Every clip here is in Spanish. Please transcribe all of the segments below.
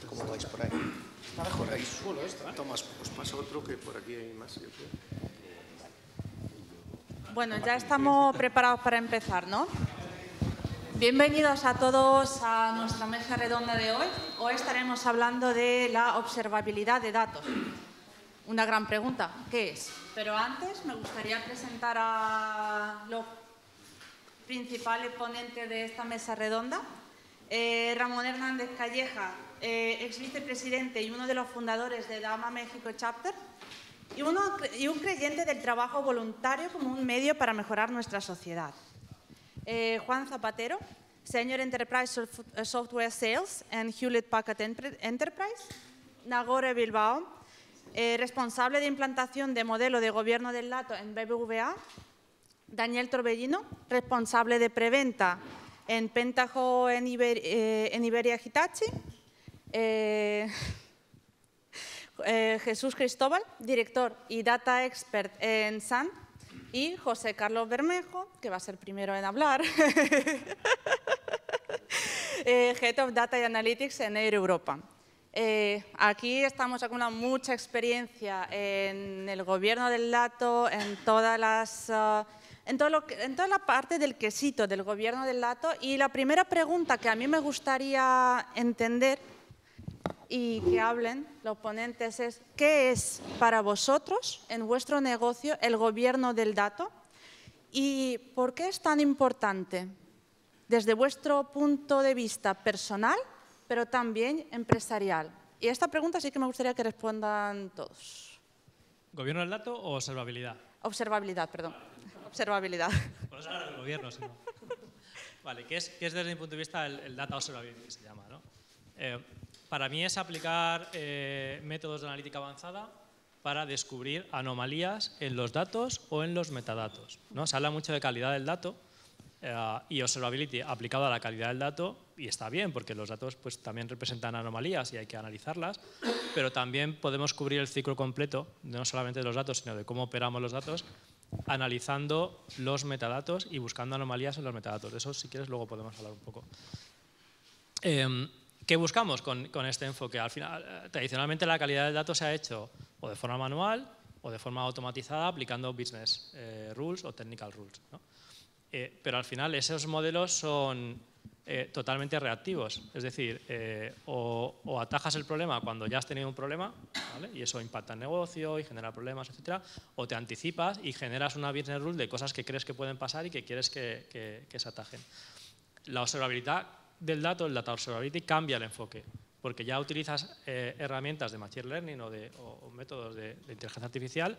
¿Cómo vais por ahí? Está mejor ahí solo esto, ¿eh? Tomás, os paso otro que por aquí hay más. Yo creo. Bueno, ya estamos preparados para empezar, ¿no? Bienvenidos a todos a nuestra mesa redonda de hoy. Hoy estaremos hablando de la observabilidad de datos. Una gran pregunta, ¿qué es? Pero antes me gustaría presentar a los principales ponentes de esta mesa redonda. Ramón Hernández Calleja, ex vicepresidente y uno de los fundadores de Dama México Chapter, y un creyente del trabajo voluntario como un medio para mejorar nuestra sociedad. Juan Zapatero, Senior Enterprise Software Sales en Hewlett Packard Enterprise. Nagore Bilbao, responsable de implantación de modelo de gobierno del dato en BBVA. Daniel Torbellino, responsable de preventa en Pentaho en Iberia Hitachi. Jesús Cristóbal, director y data expert en SAN. Y José Carlos Bermejo, que va a ser primero en hablar, Head of Data y Analytics en Air Europa. Aquí estamos con mucha experiencia en el gobierno del dato, en toda la parte del quesito del gobierno del dato. Y la primera pregunta que a mí me gustaría entender y que hablen los ponentes es: ¿qué es para vosotros, en vuestro negocio, el gobierno del dato? ¿Y por qué es tan importante desde vuestro punto de vista personal, pero también empresarial? Y esta pregunta sí que me gustaría que respondan todos. ¿Gobierno del dato o observabilidad? Observabilidad, perdón. Observabilidad. Pues ahora el gobierno, sí. Vale, ¿qué es desde mi punto de vista el data observability, que se llama, ¿no? Para mí es aplicar métodos de analítica avanzada para descubrir anomalías en los datos o en los metadatos, ¿no? Se habla mucho de calidad del dato y observability aplicado a la calidad del dato, y está bien porque los datos pues, también representan anomalías y hay que analizarlas, pero también podemos cubrir el ciclo completo, no solamente de los datos, sino de cómo operamos los datos, analizando los metadatos y buscando anomalías en los metadatos. De eso, si quieres, luego podemos hablar un poco. ¿Qué buscamos con este enfoque? Al final, tradicionalmente la calidad del dato se ha hecho o de forma manual o de forma automatizada aplicando business rules o technical rules, ¿no? Pero al final esos modelos son totalmente reactivos, es decir, o atajas el problema cuando ya has tenido un problema, ¿vale? Y eso impacta en negocio y genera problemas, etcétera, o te anticipas y generas una business rule de cosas que crees que pueden pasar y que quieres que se atajen. La observabilidad del dato, el data observability, cambia el enfoque, porque ya utilizas herramientas de machine learning o métodos de inteligencia artificial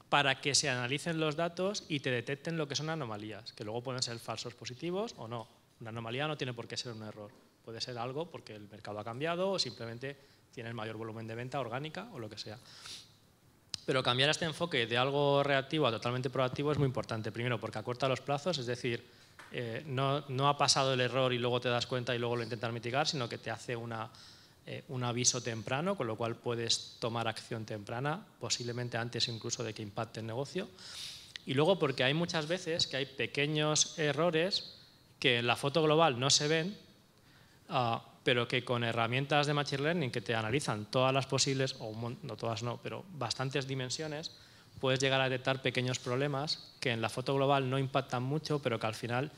para que se analicen los datos y te detecten lo que son anomalías, que luego pueden ser falsos positivos o no. Una anomalía no tiene por qué ser un error, puede ser algo porque el mercado ha cambiado o simplemente tienes mayor volumen de venta orgánica o lo que sea. Pero cambiar este enfoque de algo reactivo a totalmente proactivo es muy importante. Primero, porque acorta los plazos, es decir, no ha pasado el error y luego te das cuenta y luego lo intentas mitigar, sino que te hace un aviso temprano, con lo cual puedes tomar acción temprana, posiblemente antes incluso de que impacte el negocio. Y luego porque hay muchas veces que hay pequeños errores que en la foto global no se ven, pero que con herramientas de machine learning que te analizan todas las posibles, o no todas no, pero bastantes dimensiones, puedes llegar a detectar pequeños problemas que en la foto global no impactan mucho, pero que al final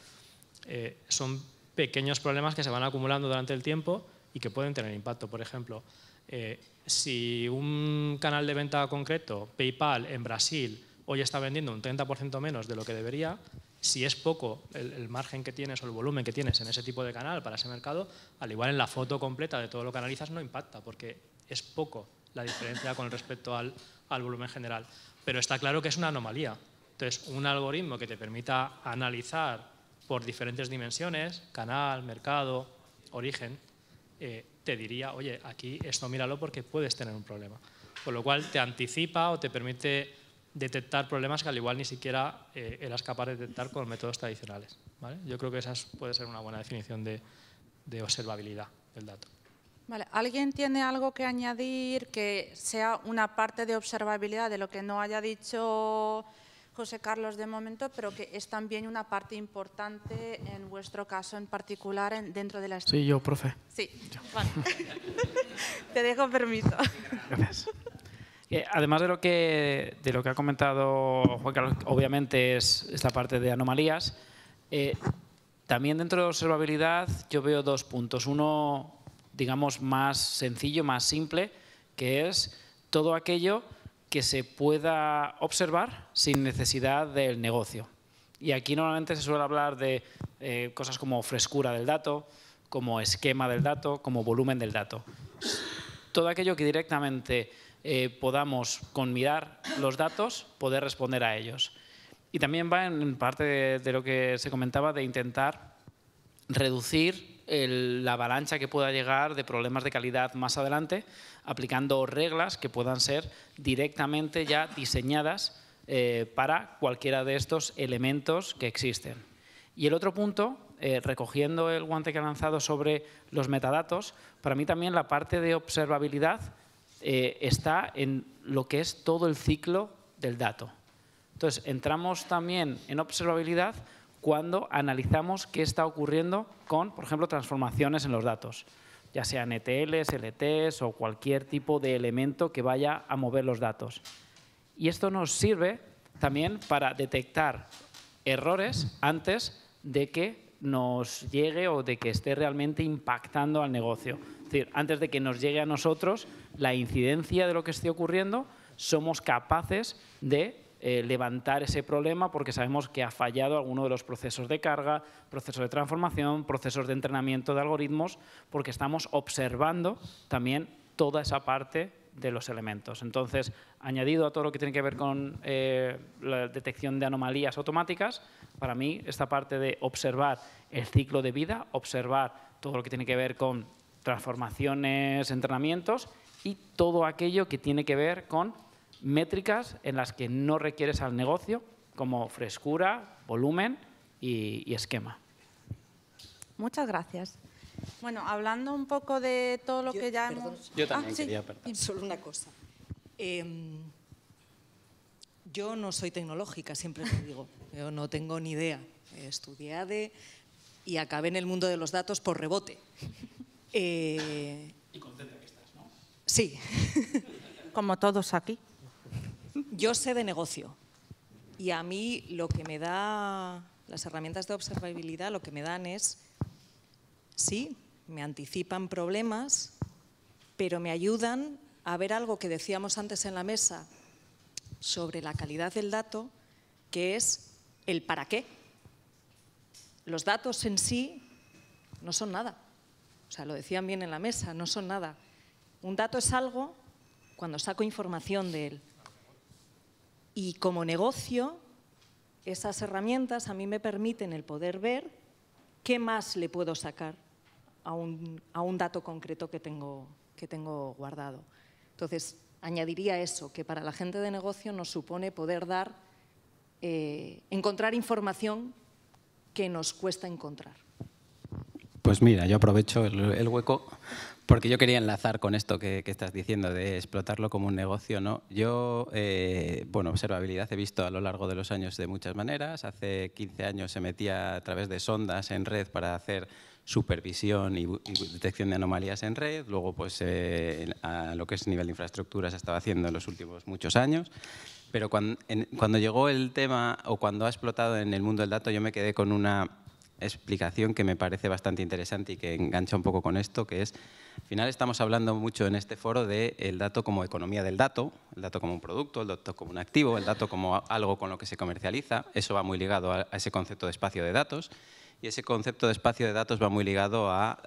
son pequeños problemas que se van acumulando durante el tiempo y que pueden tener impacto. Por ejemplo, si un canal de venta concreto, PayPal, en Brasil, hoy está vendiendo un 30% menos de lo que debería, si es poco el margen que tienes o el volumen que tienes en ese tipo de canal para ese mercado, al igual en la foto completa de todo lo que analizas no impacta, porque es poco la diferencia con respecto al volumen general. Pero está claro que es una anomalía. Entonces, un algoritmo que te permita analizar por diferentes dimensiones, canal, mercado, origen, te diría, oye, aquí esto míralo porque puedes tener un problema. Con lo cual te anticipa o te permite detectar problemas que al igual ni siquiera eras capaz de detectar con métodos tradicionales, ¿vale? Yo creo que esa puede ser una buena definición de observabilidad del dato. Vale. ¿Alguien tiene algo que añadir que sea una parte de observabilidad de lo que no haya dicho José Carlos, de momento, pero que es también una parte importante en vuestro caso en particular dentro de la... Sí, yo, profe. Sí, vale. Te dejo permiso. Gracias. Además de lo que ha comentado Juan Carlos, obviamente es esta parte de anomalías. También dentro de observabilidad yo veo dos puntos. Uno, digamos, más sencillo, más simple, que es todo aquello que se pueda observar sin necesidad del negocio. Y aquí normalmente se suele hablar de cosas como frescura del dato, como esquema del dato, como volumen del dato. Todo aquello que directamente podamos, con mirar los datos, poder responder a ellos. Y también va en parte de lo que se comentaba de intentar reducir la avalancha que pueda llegar de problemas de calidad más adelante, aplicando reglas que puedan ser directamente ya diseñadas para cualquiera de estos elementos que existen. Y el otro punto, recogiendo el guante que ha lanzado sobre los metadatos, para mí también la parte de observabilidad está en lo que es todo el ciclo del dato. Entonces, entramos también en observabilidad cuando analizamos qué está ocurriendo con, por ejemplo, transformaciones en los datos, ya sean ETLs, LTs o cualquier tipo de elemento que vaya a mover los datos. Y esto nos sirve también para detectar errores antes de que nos llegue o de que esté realmente impactando al negocio. Es decir, antes de que nos llegue a nosotros la incidencia de lo que esté ocurriendo, somos capaces de levantar ese problema porque sabemos que ha fallado alguno de los procesos de carga, procesos de transformación, procesos de entrenamiento de algoritmos, porque estamos observando también toda esa parte de los elementos. Entonces, añadido a todo lo que tiene que ver con la detección de anomalías automáticas, para mí esta parte de observar el ciclo de vida, observar todo lo que tiene que ver con transformaciones, entrenamientos y todo aquello que tiene que ver con métricas en las que no requieres al negocio, como frescura, volumen y esquema. Muchas gracias. Bueno, hablando un poco de todo lo que ya hemos... Yo también sí. quería, perdón. Solo una cosa. Yo no soy tecnológica, siempre lo digo. Yo no tengo ni idea. Estudié ADE y acabé en el mundo de los datos por rebote. Y contenta que estás, ¿no? Sí. Como todos aquí. Yo sé de negocio y a mí lo que me da las herramientas de observabilidad, lo que me dan es, sí, me anticipan problemas, pero me ayudan a ver algo que decíamos antes en la mesa sobre la calidad del dato, que es el para qué. Los datos en sí no son nada. O sea, lo decían bien en la mesa, no son nada. Un dato es algo cuando saco información de él. Y como negocio, esas herramientas a mí me permiten el poder ver qué más le puedo sacar a un dato concreto que tengo guardado. Entonces, añadiría eso, que para la gente de negocio nos supone poder encontrar información que nos cuesta encontrar. Pues mira, yo aprovecho el hueco porque yo quería enlazar con esto que estás diciendo de explotarlo como un negocio, ¿no? Yo, bueno, observabilidad he visto a lo largo de los años de muchas maneras. Hace 15 años se metía a través de sondas en red para hacer supervisión y detección de anomalías en red. Luego, pues, a lo que es nivel de infraestructura se estaba haciendo en los últimos muchos años. Pero cuando llegó el tema o cuando ha explotado en el mundo del dato, yo me quedé con una explicación que me parece bastante interesante y que engancha un poco con esto, que es, al final estamos hablando mucho en este foro del dato como economía del dato, el dato como un producto, el dato como un activo, el dato como algo con lo que se comercializa. Eso va muy ligado a ese concepto de espacio de datos y ese concepto de espacio de datos va muy ligado a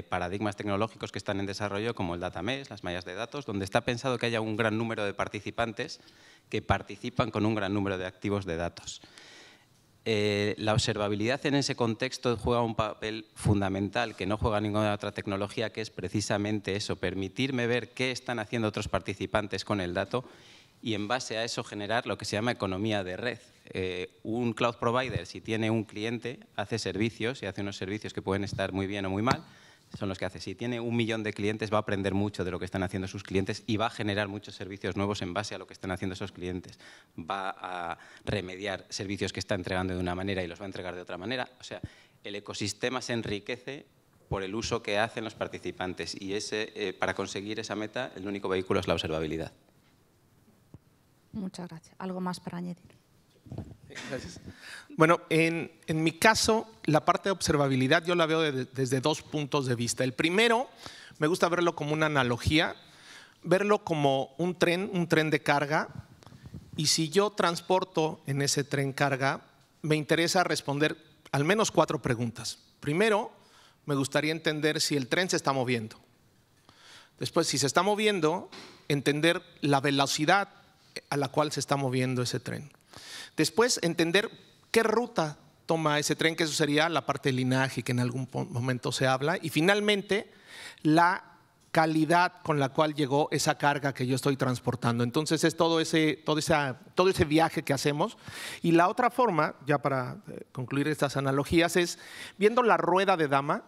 paradigmas tecnológicos que están en desarrollo como el data mesh, las mallas de datos, donde está pensado que haya un gran número de participantes que participan con un gran número de activos de datos. La observabilidad en ese contexto juega un papel fundamental que no juega ninguna otra tecnología, que es precisamente eso, permitirme ver qué están haciendo otros participantes con el dato y en base a eso generar lo que se llama economía de red. Un cloud provider, si tiene un cliente, hace servicios y hace unos servicios que pueden estar muy bien o muy mal, son los que hace. Si tiene 1 millón de clientes, va a aprender mucho de lo que están haciendo sus clientes y va a generar muchos servicios nuevos en base a lo que están haciendo esos clientes. Va a remediar servicios que está entregando de una manera y los va a entregar de otra manera. O sea, el ecosistema se enriquece por el uso que hacen los participantes y para conseguir esa meta, el único vehículo es la observabilidad. Muchas gracias. ¿Algo más para añadir? Gracias. Bueno, en mi caso, la parte de observabilidad yo la veo desde 2 puntos de vista. El primero, me gusta verlo como una analogía, verlo como un tren de carga, y si yo transporto en ese tren carga, me interesa responder al menos 4 preguntas. Primero, me gustaría entender si el tren se está moviendo. Después, si se está moviendo, entender la velocidad a la cual se está moviendo ese tren. Después, entender qué ruta toma ese tren, que eso sería la parte del linaje que en algún momento se habla. Y finalmente, la calidad con la cual llegó esa carga que yo estoy transportando. Entonces, es todo ese viaje que hacemos. Y la otra forma, ya para concluir estas analogías, es viendo la rueda de Dama,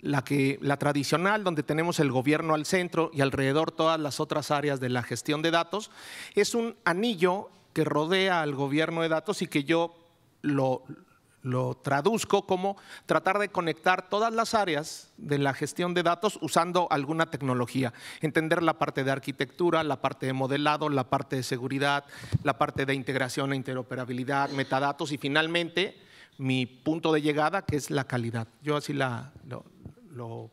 la tradicional, donde tenemos el gobierno al centro y alrededor todas las otras áreas de la gestión de datos. Es un anillo que rodea al gobierno de datos y que yo lo traduzco como tratar de conectar todas las áreas de la gestión de datos usando alguna tecnología. Entender la parte de arquitectura, la parte de modelado, la parte de seguridad, la parte de integración e interoperabilidad, metadatos y finalmente mi punto de llegada, que es la calidad. Yo así ¿cómo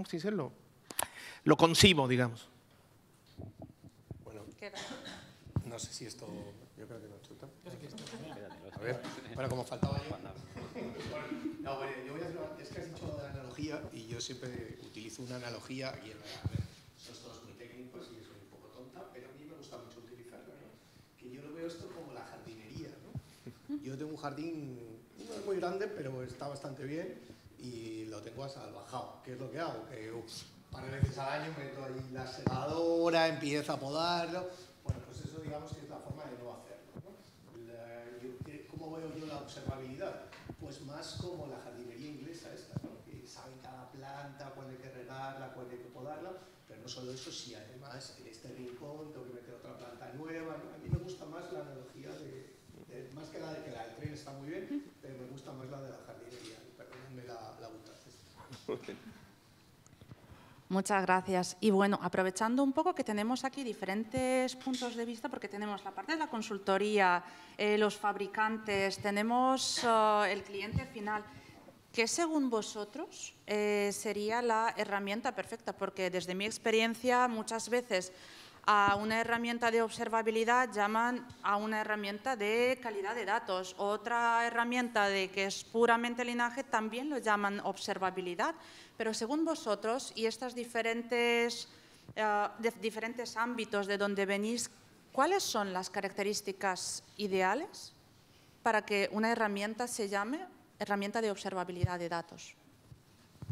se dice? Lo concibo, digamos. Bueno, no sé si esto, yo creo que no chuta. A ver, bueno, como faltaba yo. No, bueno, yo voy a hacer, es que has dicho de la analogía y yo siempre utilizo una analogía y a ver, sois todos muy técnicos y soy un poco tonta, pero a mí me gusta mucho utilizarla, ¿no? Que yo lo veo esto como la jardinería, ¿no? Yo tengo un jardín, no es muy grande, pero está bastante bien y lo tengo asalvajado. ¿Qué es lo que hago? Que un par de veces al año meto ahí la segadora, empiezo a podarlo. Bueno, pues eso digamos que es la forma de no hacerlo, ¿no? ¿Cómo veo yo la observabilidad? Pues más como la jardinería inglesa esta, ¿no? Que saben cada planta, cuándo hay que regarla, cuándo hay que podarla, pero no solo eso, si además en este rincón tengo que meter otra planta nueva, ¿no? A mí me gusta más la analogía más que la de que la del tren está muy bien, pero me gusta más la de la jardinería. Perdónenme la buta. Muchas gracias. Y bueno, aprovechando un poco que tenemos aquí diferentes puntos de vista, porque tenemos la parte de la consultoría, los fabricantes, tenemos el cliente final. ¿Qué según vosotros sería la herramienta perfecta? Porque desde mi experiencia muchas veces a una herramienta de observabilidad llaman a una herramienta de calidad de datos. Otra herramienta que es puramente linaje también lo llaman observabilidad. Pero según vosotros y estos diferentes ámbitos de donde venís, ¿cuáles son las características ideales para que una herramienta se llame herramienta de observabilidad de datos?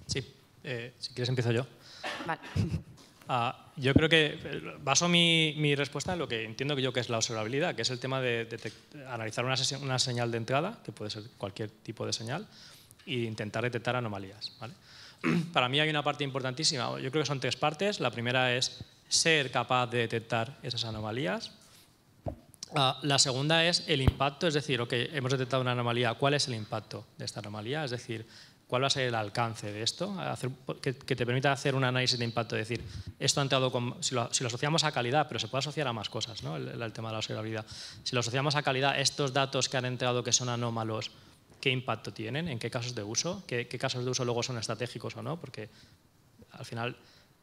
Sí, si quieres empiezo yo. Vale. Yo creo que baso mi respuesta en lo que entiendo que es la observabilidad, que es el tema de analizar una señal de entrada, que puede ser cualquier tipo de señal, e intentar detectar anomalías, ¿vale? Para mí hay una parte importantísima, yo creo que son 3 partes. La primera es ser capaz de detectar esas anomalías. La segunda es el impacto, es decir, hemos detectado una anomalía, ¿cuál es el impacto de esta anomalía? Es decir, ¿cuál va a ser el alcance de esto? Que te permita hacer un análisis de impacto, es decir, esto ha entrado si lo asociamos a calidad, pero se puede asociar a más cosas, ¿no? El tema de la observabilidad. Si lo asociamos a calidad, estos datos que han entrado que son anómalos, ¿qué impacto tienen? ¿En qué casos de uso? ¿Qué casos de uso luego son estratégicos o no? Porque al final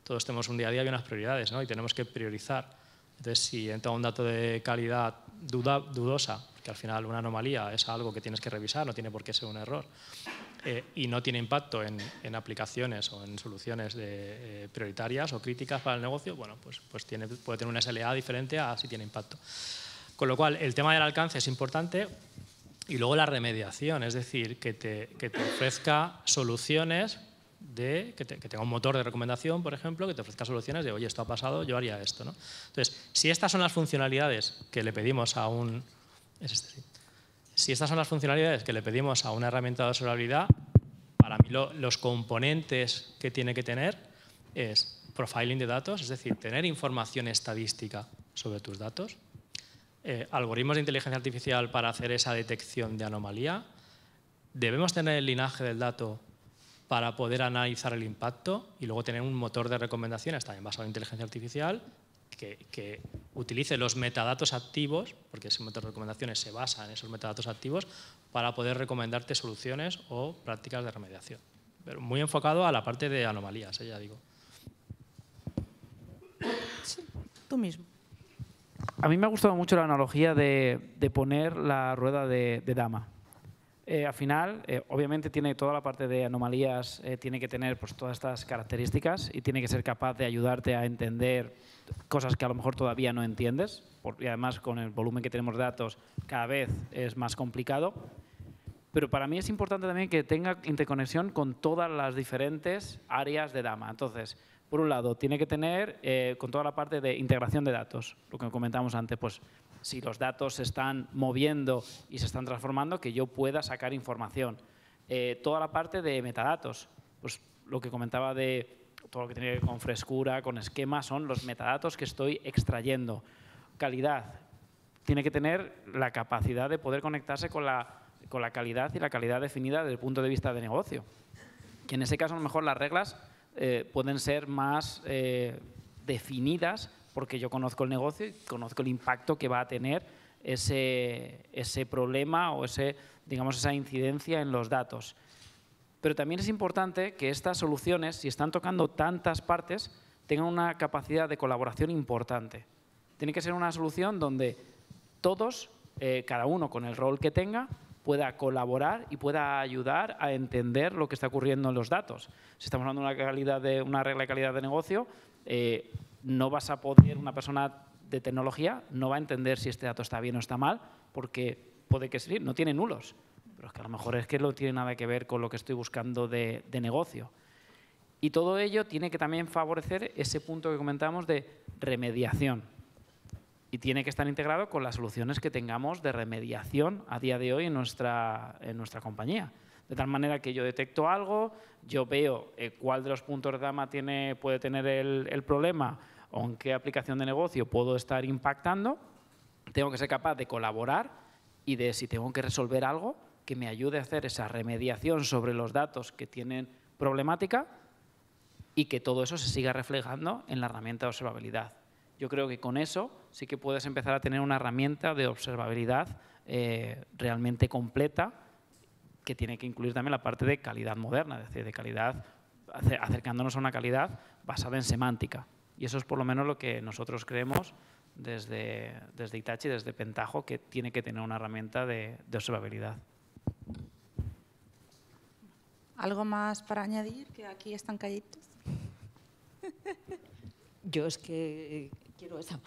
todos tenemos un día a día y unas prioridades, ¿no? Y tenemos que priorizar. Entonces, si entra un dato de calidad dudosa, que al final una anomalía es algo que tienes que revisar, no tiene por qué ser un error, y no tiene impacto en aplicaciones o en soluciones prioritarias o críticas para el negocio, bueno, pues puede tener una SLA diferente a si tiene impacto. Con lo cual, el tema del alcance es importante. Y luego la remediación, es decir, que te ofrezca soluciones que tenga un motor de recomendación, por ejemplo, que te ofrezca soluciones de, oye, esto ha pasado, yo haría esto, ¿no? Entonces, si estas son las funcionalidades que le pedimos a Si estas son las funcionalidades que le pedimos a una herramienta de observabilidad, para mí los componentes que tiene que tener es profiling de datos, es decir, tener información estadística sobre tus datos, algoritmos de inteligencia artificial para hacer esa detección de anomalía. Debemos tener el linaje del dato para poder analizar el impacto y luego tener un motor de recomendaciones también basado en inteligencia artificial que utilice los metadatos activos, porque ese motor de recomendaciones se basa en esos metadatos activos, para poder recomendarte soluciones o prácticas de remediación. Pero muy enfocado a la parte de anomalías, ya digo. Sí, tú mismo. A mí me ha gustado mucho la analogía de poner la rueda de dama. Al final, obviamente, tiene toda la parte de anomalías, tiene que tener pues, todas estas características y tiene que ser capaz de ayudarte a entender cosas que a lo mejor todavía no entiendes, y además con el volumen que tenemos de datos cada vez es más complicado. Pero para mí es importante también que tenga interconexión con todas las diferentes áreas de Dama. Entonces, por un lado, tiene que tener con toda la parte de integración de datos, lo que comentábamos antes, pues si los datos se están moviendo y se están transformando, que yo pueda sacar información. Toda la parte de metadatos, pues lo que comentaba de todo lo que tiene que ver con frescura, con esquema, son los metadatos que estoy extrayendo. Calidad, tiene que tener la capacidad de poder conectarse con la calidad y la calidad definida desde el punto de vista de negocio. Que en ese caso, a lo mejor las reglas pueden ser más definidas porque yo conozco el negocio y conozco el impacto que va a tener ese problema o digamos, esa incidencia en los datos. Pero también es importante que estas soluciones, si están tocando tantas partes, tengan una capacidad de colaboración importante. Tiene que ser una solución donde todos, cada uno con el rol que tenga, pueda colaborar y pueda ayudar a entender lo que está ocurriendo en los datos. Si estamos hablando de una regla de calidad de negocio, no vas a poder, una persona de tecnología no va a entender si este dato está bien o está mal, porque puede que sí, no tiene nulos, pero es que a lo mejor es que no tiene nada que ver con lo que estoy buscando de negocio. Y todo ello tiene que también favorecer ese punto que comentamos de remediación. Y tiene que estar integrado con las soluciones que tengamos de remediación a día de hoy en nuestra compañía. De tal manera que yo detecto algo, yo veo cuál de los puntos de Dama puede tener el problema o en qué aplicación de negocio puedo estar impactando. Tengo que ser capaz de colaborar y de, si tengo que resolver algo, que me ayude a hacer esa remediación sobre los datos que tienen problemática y que todo eso se siga reflejando en la herramienta de observabilidad. Yo creo que con eso sí que puedes empezar a tener una herramienta de observabilidad realmente completa, que tiene que incluir también la parte de calidad moderna, es decir, de calidad, acercándonos a una calidad basada en semántica. Y eso es por lo menos lo que nosotros creemos desde Hitachi, desde Pentaho, que tiene que tener una herramienta de observabilidad. ¿Algo más para añadir? Que aquí están calladitos. Yo es que quiero esa.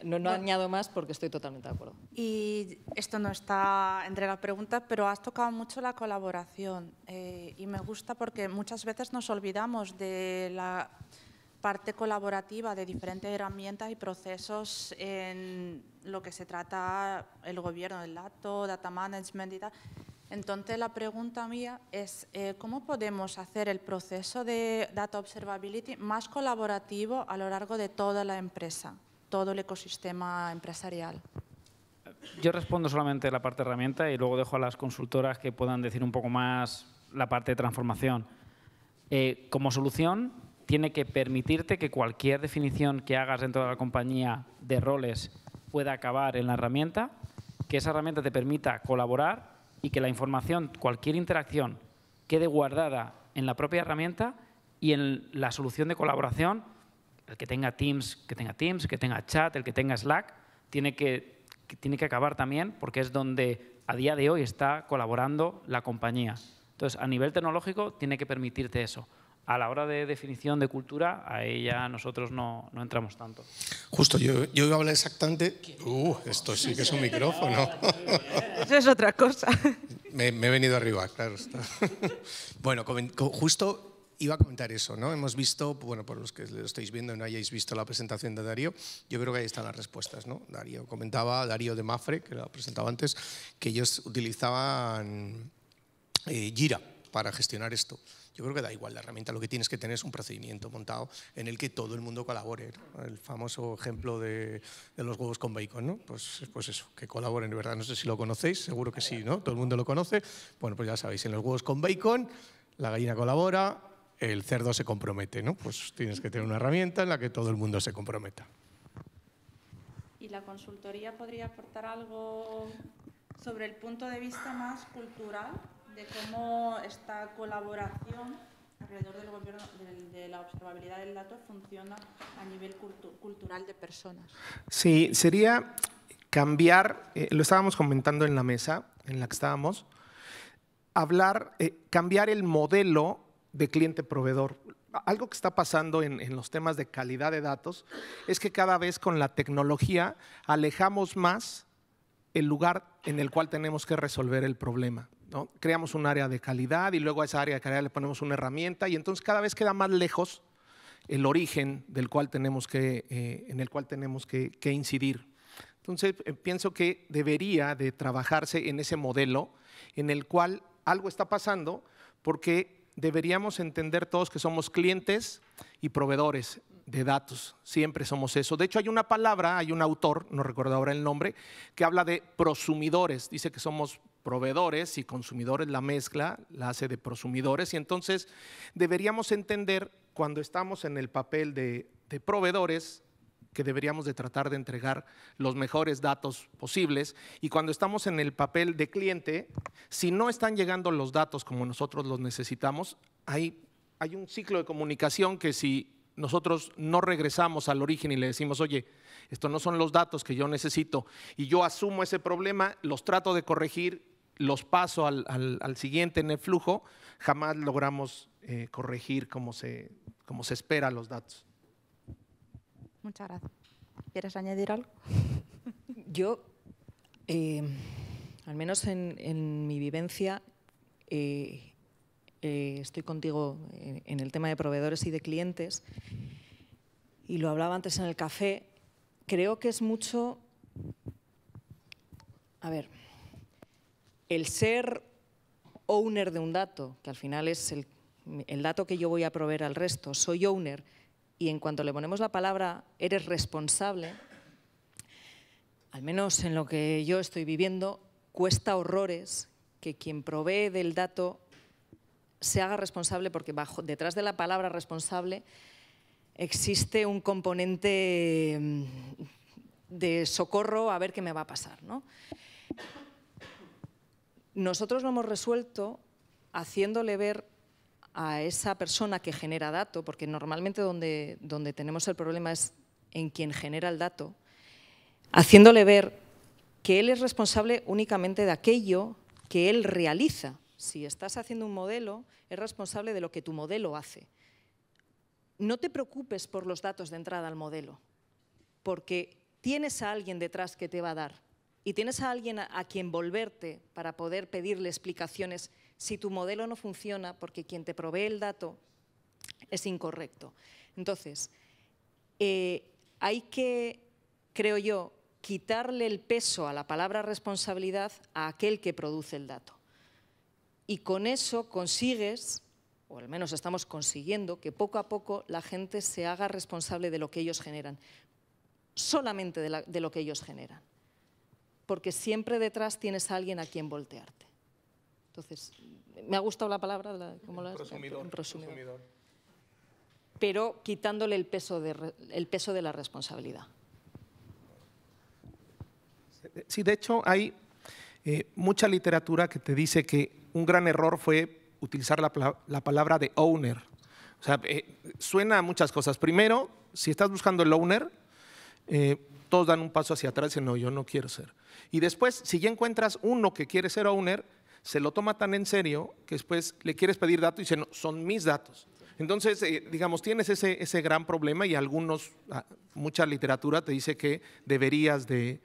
No añado más porque estoy totalmente de acuerdo. Y esto no está entre las preguntas, pero has tocado mucho la colaboración y me gusta porque muchas veces nos olvidamos de la parte colaborativa de diferentes herramientas y procesos en lo que se trata el gobierno del dato, data management y tal. Entonces, la pregunta mía es ¿cómo podemos hacer el proceso de Data Observability más colaborativo a lo largo de toda la empresa, todo el ecosistema empresarial? Yo respondo solamente la parte de herramienta y luego dejo a las consultoras que puedan decir un poco más la parte de transformación. Como solución, tiene que permitirte que cualquier definición que hagas dentro de la compañía de roles pueda acabar en la herramienta, que esa herramienta te permita colaborar y que la información, cualquier interacción, quede guardada en la propia herramienta y en la solución de colaboración, el que tenga Teams, que tenga chat, el que tenga Slack, tiene que acabar también porque es donde a día de hoy está colaborando la compañía. Entonces, a nivel tecnológico, tiene que permitirte eso. A la hora de definición de cultura, a ella nosotros no entramos tanto. Justo, yo iba a hablar exactamente... esto sí que es un micrófono. Eso es otra cosa. Me he venido arriba, claro. Bueno, justo iba a comentar eso, ¿no? Hemos visto, bueno, por los que lo estáis viendo y no hayáis visto la presentación de Darío, yo creo que ahí están las respuestas, ¿no? Darío de Mapfre, que lo ha presentado antes, que ellos utilizaban Jira para gestionar esto. Yo creo que da igual la herramienta, lo que tienes que tener es un procedimiento montado en el que todo el mundo colabore, ¿no? El famoso ejemplo de los huevos con bacon, ¿no? Pues eso, que colaboren, de verdad. No sé si lo conocéis, seguro que sí, ¿no? Todo el mundo lo conoce. Bueno, pues ya sabéis, en los huevos con bacon la gallina colabora, el cerdo se compromete, ¿no? Pues tienes que tener una herramienta en la que todo el mundo se comprometa. ¿Y la consultoría podría aportar algo sobre el punto de vista más cultural de cómo esta colaboración alrededor del gobierno, de la observabilidad del dato funciona a nivel cultural de personas? Sí, sería cambiar, lo estábamos comentando en la mesa en la que estábamos, cambiar el modelo de cliente-proveedor. Algo que está pasando en los temas de calidad de datos es que cada vez con la tecnología alejamos más el lugar en el cual tenemos que resolver el problema, ¿no? Creamos un área de calidad y luego a esa área de calidad le ponemos una herramienta y entonces cada vez queda más lejos el origen en el cual tenemos que incidir. Entonces pienso que debería de trabajarse en ese modelo en el cual algo está pasando porque deberíamos entender todos que somos clientes y proveedores de datos, siempre somos eso. De hecho, hay una palabra, hay un autor, no recuerdo ahora el nombre, que habla de prosumidores. Dice que somos proveedores y consumidores, la mezcla la hace de prosumidores. Y entonces deberíamos entender, cuando estamos en el papel de proveedores, que deberíamos de tratar de entregar los mejores datos posibles. Y cuando estamos en el papel de cliente, si no están llegando los datos como nosotros los necesitamos, hay un ciclo de comunicación que si nosotros no regresamos al origen y le decimos, oye, estos no son los datos que yo necesito y yo asumo ese problema, los trato de corregir, los paso al siguiente en el flujo, jamás logramos corregir como se espera los datos. Muchas gracias. ¿Quieres añadir algo? Yo, al menos en mi vivencia, estoy contigo en el tema de proveedores y de clientes, y lo hablaba antes en el café, creo que es mucho, el ser owner de un dato, que al final es el dato que yo voy a proveer al resto, soy owner, y en cuanto le ponemos la palabra eres responsable, al menos en lo que yo estoy viviendo, cuesta horrores que quien provee del dato se haga responsable, porque detrás de la palabra responsable existe un componente de socorro a ver qué me va a pasar, ¿no? Nosotros lo hemos resuelto haciéndole ver a esa persona que genera dato, porque normalmente donde tenemos el problema es en quien genera el dato, haciéndole ver que él es responsable únicamente de aquello que él realiza. Si estás haciendo un modelo, es responsable de lo que tu modelo hace. No te preocupes por los datos de entrada al modelo, porque tienes a alguien detrás que te va a dar y tienes a alguien a quien volverte para poder pedirle explicaciones si tu modelo no funciona, porque quien te provee el dato es incorrecto. Entonces, hay que, creo yo, quitarle el peso a la palabra responsabilidad a aquel que produce el dato. Y con eso consigues, o al menos estamos consiguiendo, que poco a poco la gente se haga responsable de lo que ellos generan, solamente de lo que ellos generan, porque siempre detrás tienes a alguien a quien voltearte. Entonces, me ha gustado la palabra, ¿cómo la has? Prosumidor. Pero quitándole el peso de la responsabilidad. Sí, de hecho hay mucha literatura que te dice que un gran error fue utilizar la palabra de owner. O sea, suena a muchas cosas. Primero, si estás buscando el owner, todos dan un paso hacia atrás y dicen, no, yo no quiero ser. Y después, si ya encuentras uno que quiere ser owner, se lo toma tan en serio que después le quieres pedir datos y dice, no, son mis datos. Entonces, digamos, tienes ese gran problema y mucha literatura te dice que deberías de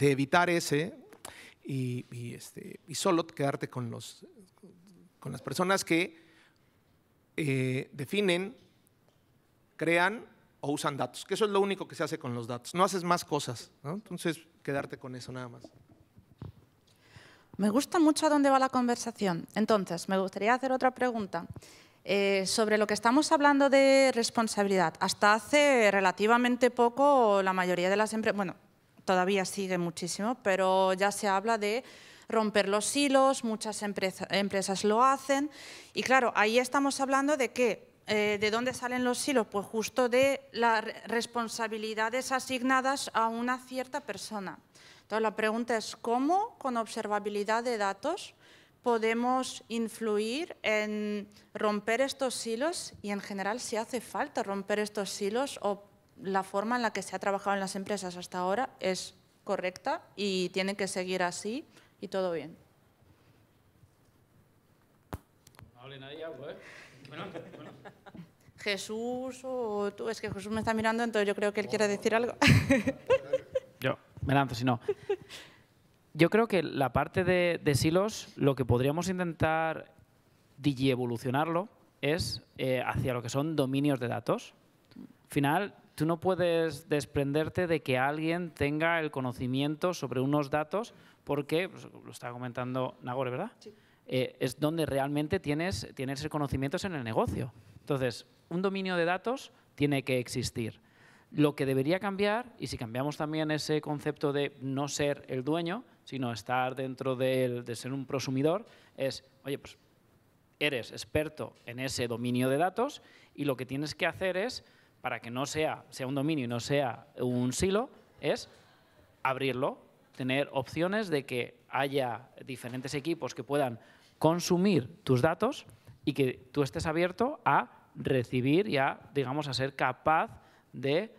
evitar ese y solo quedarte con las personas que definen, crean o usan datos, que eso es lo único que se hace con los datos. No haces más cosas, ¿no? Entonces, quedarte con eso nada más. Me gusta mucho a dónde va la conversación. Entonces, me gustaría hacer otra pregunta. Sobre lo que estamos hablando de responsabilidad. Hasta hace relativamente poco la mayoría de las empresas, bueno, todavía sigue muchísimo, pero ya se habla de romper los hilos, muchas empresas lo hacen. Y claro, ahí estamos hablando de que, ¿de dónde salen los hilos? Pues justo de las responsabilidades asignadas a una cierta persona. Entonces la pregunta es, ¿cómo con observabilidad de datos podemos influir en romper estos hilos y en general si hace falta romper estos hilos o la forma en la que se ha trabajado en las empresas hasta ahora es correcta y tiene que seguir así y todo bien? Jesús o tú, es que Jesús me está mirando, entonces yo creo que él quiere decir algo. Yo me lanzo, si no. Yo creo que la parte de silos, lo que podríamos intentar digievolucionarlo es hacia lo que son dominios de datos. Al final, tú no puedes desprenderte de que alguien tenga el conocimiento sobre unos datos porque, pues, lo estaba comentando Nagore, ¿verdad? Sí. Es donde realmente tienes el conocimiento en el negocio. Entonces, un dominio de datos tiene que existir. Lo que debería cambiar, y si cambiamos también ese concepto de no ser el dueño, sino estar dentro de ser un prosumidor, es, oye, pues eres experto en ese dominio de datos y lo que tienes que hacer es, para que no sea un dominio y no sea un silo, es abrirlo, tener opciones de que haya diferentes equipos que puedan consumir tus datos y que tú estés abierto a recibir y a, digamos, a ser capaz de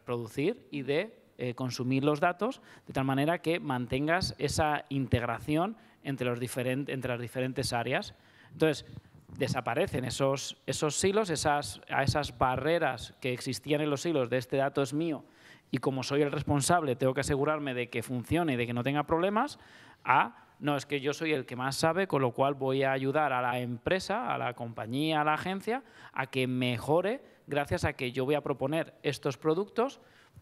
producir y de consumir los datos de tal manera que mantengas esa integración entre las diferentes áreas. Entonces, desaparecen esos silos, esas barreras que existían en los silos de este dato es mío y como soy el responsable tengo que asegurarme de que funcione y de que no tenga problemas, no, es que yo soy el que más sabe, con lo cual voy a ayudar a la empresa, a la compañía, a la agencia, a que mejore gracias a que yo voy a proponer estos productos,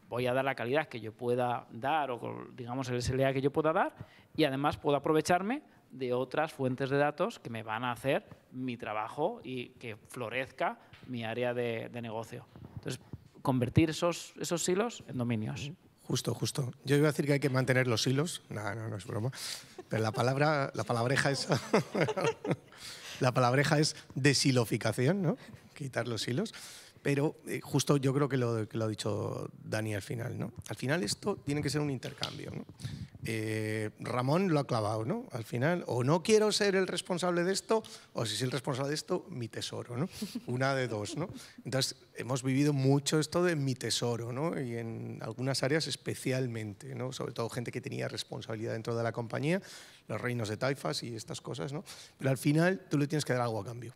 voy a dar la calidad que yo pueda dar o, digamos, el SLA que yo pueda dar y además puedo aprovecharme de otras fuentes de datos que me van a hacer mi trabajo y que florezca mi área de negocio. Entonces, convertir esos silos en dominios. Justo. Yo iba a decir que hay que mantener los hilos. No es broma. Pero la palabreja es la palabreja es desiloficación, ¿no? Quitar los hilos. Pero justo yo creo que lo ha dicho Dani al final, ¿no? Al final esto tiene que ser un intercambio, ¿no? Ramón lo ha clavado, ¿no? Al final, o no quiero ser el responsable de esto, o si soy el responsable de esto, mi tesoro, ¿no? Una de dos, ¿no? Entonces, hemos vivido mucho esto de mi tesoro, ¿no? Y en algunas áreas especialmente, ¿no? Sobre todo gente que tenía responsabilidad dentro de la compañía, los reinos de taifas y estas cosas, ¿no? Pero al final tú le tienes que dar algo a cambio.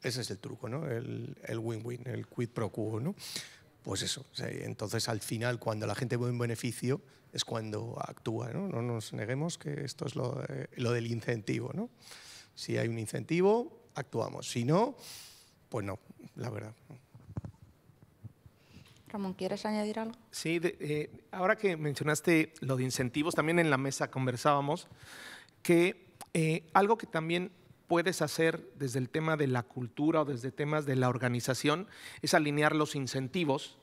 Ese es el truco, ¿no? El win-win, el quid pro quo, ¿no? Pues eso. O sea, entonces, al final, cuando la gente ve un beneficio, es cuando actúa, ¿no? No nos neguemos que esto es lo del incentivo, ¿no? Si hay un incentivo, actuamos. Si no, pues no, la verdad. Ramón, ¿quieres añadir algo? Sí, ahora que mencionaste lo de incentivos, también en la mesa conversábamos que algo que también puedes hacer desde el tema de la cultura o desde temas de la organización es alinear los incentivos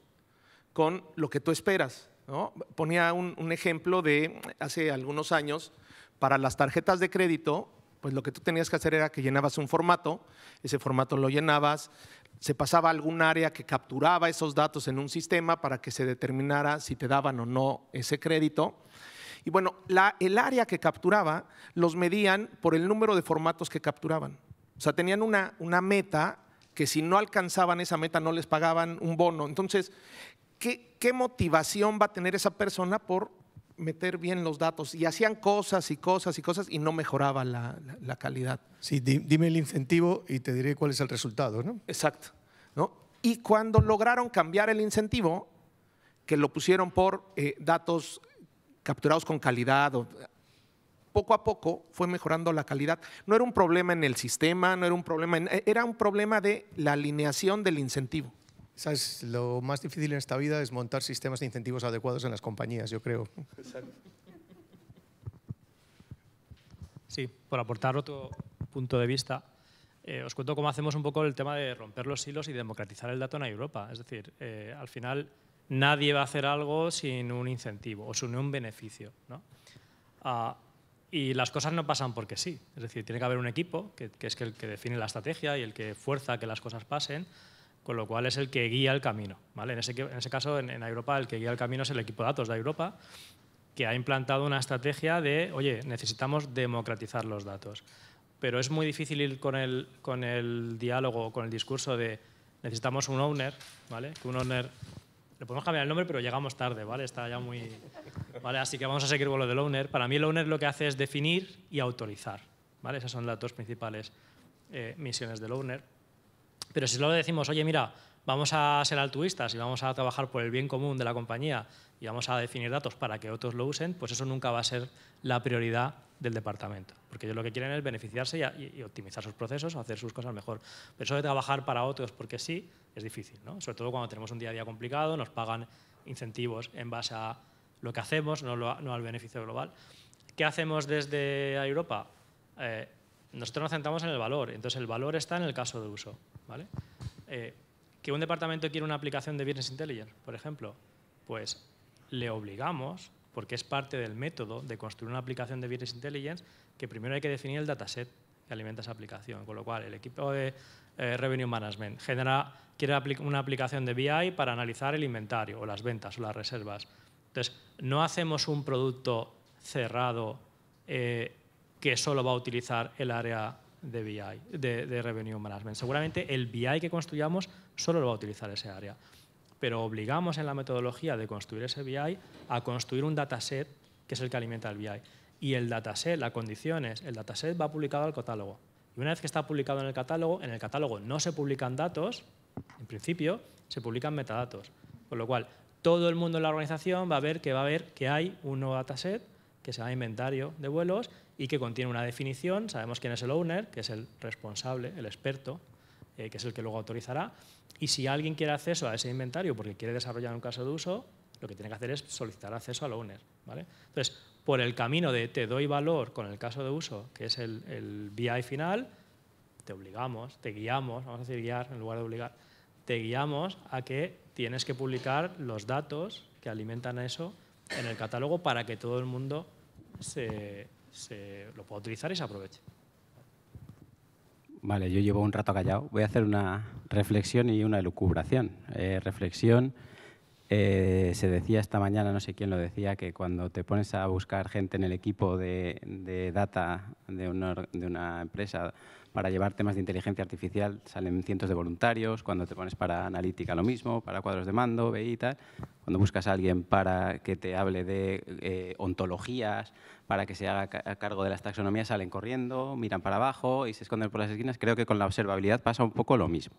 con lo que tú esperas, ¿no? Ponía un ejemplo de hace algunos años, para las tarjetas de crédito, pues lo que tú tenías que hacer era que llenabas un formato, ese formato lo llenabas, se pasaba a algún área que capturaba esos datos en un sistema para que se determinara si te daban o no ese crédito. Y bueno, el área que capturaba los medían por el número de formatos que capturaban. O sea, tenían una meta que si no alcanzaban esa meta no les pagaban un bono. Entonces, ¿qué motivación va a tener esa persona por meter bien los datos? Y hacían cosas y no mejoraba la calidad. Sí, dime el incentivo y te diré cuál es el resultado, ¿no? Exacto, ¿no? Y cuando lograron cambiar el incentivo, que lo pusieron por datos capturados con calidad, poco a poco fue mejorando la calidad. No era un problema en el sistema, era un problema de la alineación del incentivo. ¿Sabes? Lo más difícil en esta vida es montar sistemas de incentivos adecuados en las compañías, yo creo. Exacto. Sí, por aportar otro punto de vista, os cuento cómo hacemos un poco el tema de romper los hilos y democratizar el dato en Europa. Es decir, al final nadie va a hacer algo sin un incentivo o sin un beneficio, ¿no? Y las cosas no pasan porque sí. Es decir, tiene que haber un equipo que es el que define la estrategia y el que fuerza que las cosas pasen, con lo cual es el que guía el camino, ¿vale? En ese caso, en Europa, el que guía el camino es el equipo de datos de Europa, que ha implantado una estrategia de, oye, necesitamos democratizar los datos. Pero es muy difícil ir con el diálogo, con el discurso de necesitamos un owner, ¿vale? Que un owner, le podemos cambiar el nombre, pero llegamos tarde, ¿vale? Está ya muy... ¿vale? Así que vamos a seguir con lo del owner. Para mí el owner lo que hace es definir y autorizar, ¿vale? Esas son las dos principales misiones del owner. Pero si luego decimos, oye, mira, vamos a ser altruistas y vamos a trabajar por el bien común de la compañía y vamos a definir datos para que otros lo usen, pues eso nunca va a ser la prioridad del departamento. Porque ellos lo que quieren es beneficiarse y optimizar sus procesos o hacer sus cosas mejor. Pero eso de trabajar para otros porque sí, es difícil, ¿no? Sobre todo cuando tenemos un día a día complicado, nos pagan incentivos en base a lo que hacemos, no al beneficio global. ¿Qué hacemos desde Europa? Nosotros nos centramos en el valor. Entonces, el valor está en el caso de uso, ¿vale? Que un departamento quiere una aplicación de Business Intelligence, por ejemplo, pues le obligamos, porque es parte del método de construir una aplicación de Business Intelligence, que primero hay que definir el dataset que alimenta esa aplicación. Con lo cual, el equipo de Revenue Management quiere una aplicación de BI para analizar el inventario, o las ventas, o las reservas. Entonces, no hacemos un producto cerrado que solo va a utilizar el área de BI, de Revenue Management. Seguramente el BI que construyamos solo lo va a utilizar ese área. Pero obligamos en la metodología de construir ese BI a construir un dataset que es el que alimenta el BI. Y el dataset, la condición es, el dataset va publicado al catálogo. Y una vez que está publicado en el catálogo no se publican datos, en principio, se publican metadatos. Con lo cual, todo el mundo en la organización va a ver que hay un nuevo dataset que se llama inventario de vuelos y que contiene una definición, sabemos quién es el owner, que es el responsable, el experto, que es el que luego autorizará. Y si alguien quiere acceso a ese inventario porque quiere desarrollar un caso de uso, lo que tiene que hacer es solicitar acceso al owner, ¿vale? Entonces, por el camino de te doy valor con el caso de uso, que es el BI final, te obligamos, te guiamos, vamos a decir guiar en lugar de obligar, te guiamos a que tienes que publicar los datos que alimentan eso en el catálogo para que todo el mundo lo pueda utilizar y se aproveche. Vale, yo llevo un rato callado. Voy a hacer una reflexión y una elucubración. Reflexión, se decía esta mañana, no sé quién lo decía, que cuando te pones a buscar gente en el equipo de data de una empresa para llevar temas de inteligencia artificial, salen cientos de voluntarios. Cuando te pones para analítica, lo mismo, para cuadros de mando, BI y tal. Cuando buscas a alguien para que te hable de ontologías, para que se haga cargo de las taxonomías, salen corriendo, miran para abajo y se esconden por las esquinas. Creo que con la observabilidad pasa un poco lo mismo.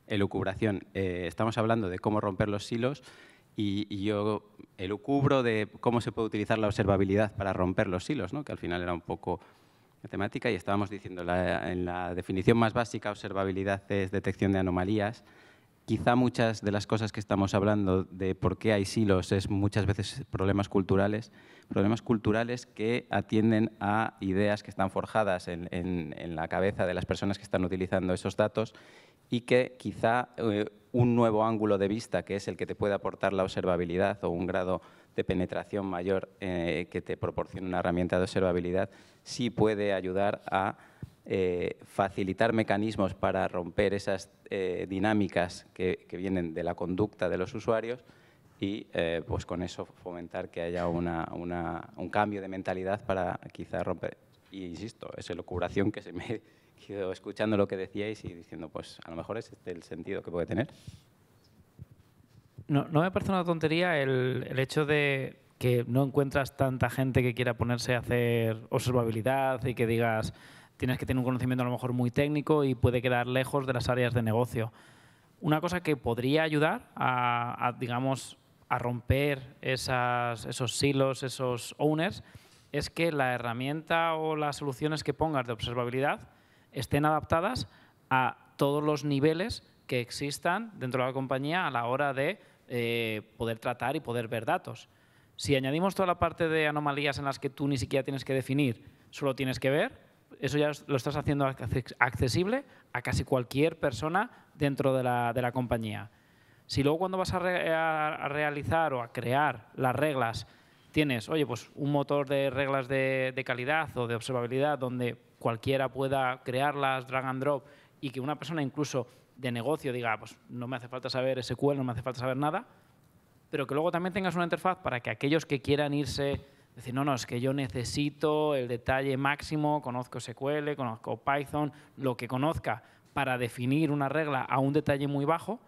Elucubración. Estamos hablando de cómo romper los silos y yo elucubro de cómo se puede utilizar la observabilidad para romper los silos, ¿no? Que al final era un poco la temática y estábamos diciendo en la definición más básica, observabilidad es detección de anomalías. Quizá muchas de las cosas que estamos hablando de por qué hay silos es muchas veces problemas culturales que atienden a ideas que están forjadas en la cabeza de las personas que están utilizando esos datos y que quizá un nuevo ángulo de vista, que es el que te puede aportar la observabilidad o un grado de penetración mayor que te proporciona una herramienta de observabilidad, sí puede ayudar a facilitar mecanismos para romper esas dinámicas que vienen de la conducta de los usuarios y pues con eso fomentar que haya un cambio de mentalidad para quizá romper. Y insisto, es elucubración que se me he ido escuchando lo que decíais y diciendo, pues a lo mejor es este el sentido que puede tener. No me parece una tontería el hecho de que no encuentras tanta gente que quiera ponerse a hacer observabilidad y que digas tienes que tener un conocimiento a lo mejor muy técnico y puede quedar lejos de las áreas de negocio. Una cosa que podría ayudar a romper esos silos, esos owners, es que la herramienta o las soluciones que pongas de observabilidad estén adaptadas a todos los niveles que existan dentro de la compañía a la hora de poder tratar y poder ver datos. Si añadimos toda la parte de anomalías en las que tú ni siquiera tienes que definir, solo tienes que ver, eso ya lo estás haciendo accesible a casi cualquier persona dentro de la compañía. Si luego cuando vas a realizar o a crear las reglas tienes, oye, pues un motor de reglas de calidad o de observabilidad donde cualquiera pueda crearlas, drag and drop, y que una persona incluso de negocio diga, pues no me hace falta saber SQL, no me hace falta saber nada, pero que luego también tengas una interfaz para que aquellos que quieran irse, decir, no, es que yo necesito el detalle máximo, conozco SQL, conozco Python, lo que conozca para definir una regla a un detalle muy bajo,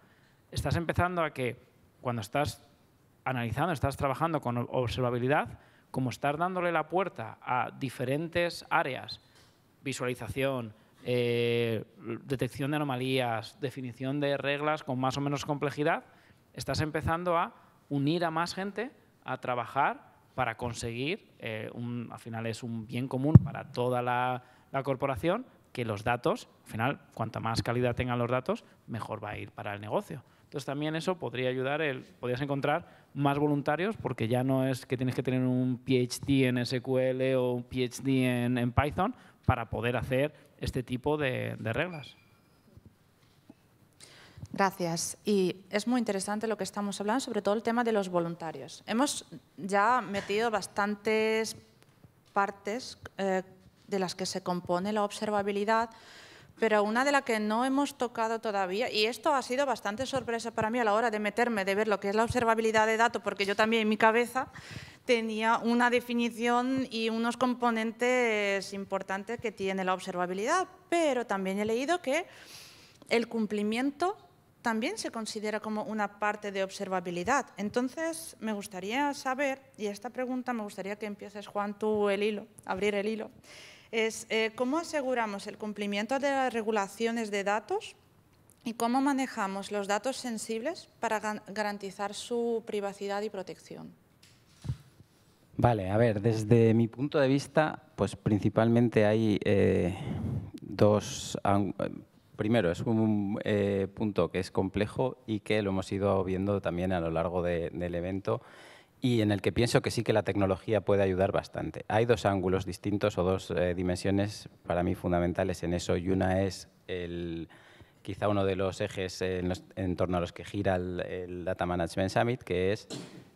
estás empezando a que cuando estás analizando, estás trabajando con observabilidad, como estás dándole la puerta a diferentes áreas, visualización, detección de anomalías, definición de reglas con más o menos complejidad, estás empezando a unir a más gente a trabajar para conseguir, al final es un bien común para toda la corporación, que los datos, al final, cuanta más calidad tengan los datos, mejor va a ir para el negocio. Entonces también eso podría ayudar, podrías encontrar más voluntarios porque ya no es que tienes que tener un PhD en SQL o un PhD en Python para poder hacer este tipo de reglas. Gracias. Y es muy interesante lo que estamos hablando, sobre todo el tema de los voluntarios. Hemos ya metido bastantes partes de las que se compone la observabilidad, pero una de las que no hemos tocado todavía, y esto ha sido bastante sorpresa para mí a la hora de meterme, de ver lo que es la observabilidad de datos, porque yo también en mi cabeza tenía una definición y unos componentes importantes que tiene la observabilidad, pero también he leído que el cumplimiento también se considera como una parte de observabilidad. Entonces, me gustaría saber, y esta pregunta me gustaría que empieces, Juan, tú abrir el hilo, es ¿cómo aseguramos el cumplimiento de las regulaciones de datos y cómo manejamos los datos sensibles para garantizar su privacidad y protección? Vale, a ver, desde mi punto de vista, pues principalmente hay dos. Primero, es un punto que es complejo y que lo hemos ido viendo también a lo largo del evento y en el que pienso que sí que la tecnología puede ayudar bastante. Hay dos ángulos distintos o dos dimensiones para mí fundamentales en eso, y una es quizá uno de los ejes en torno a los que gira el Data Management Summit, que es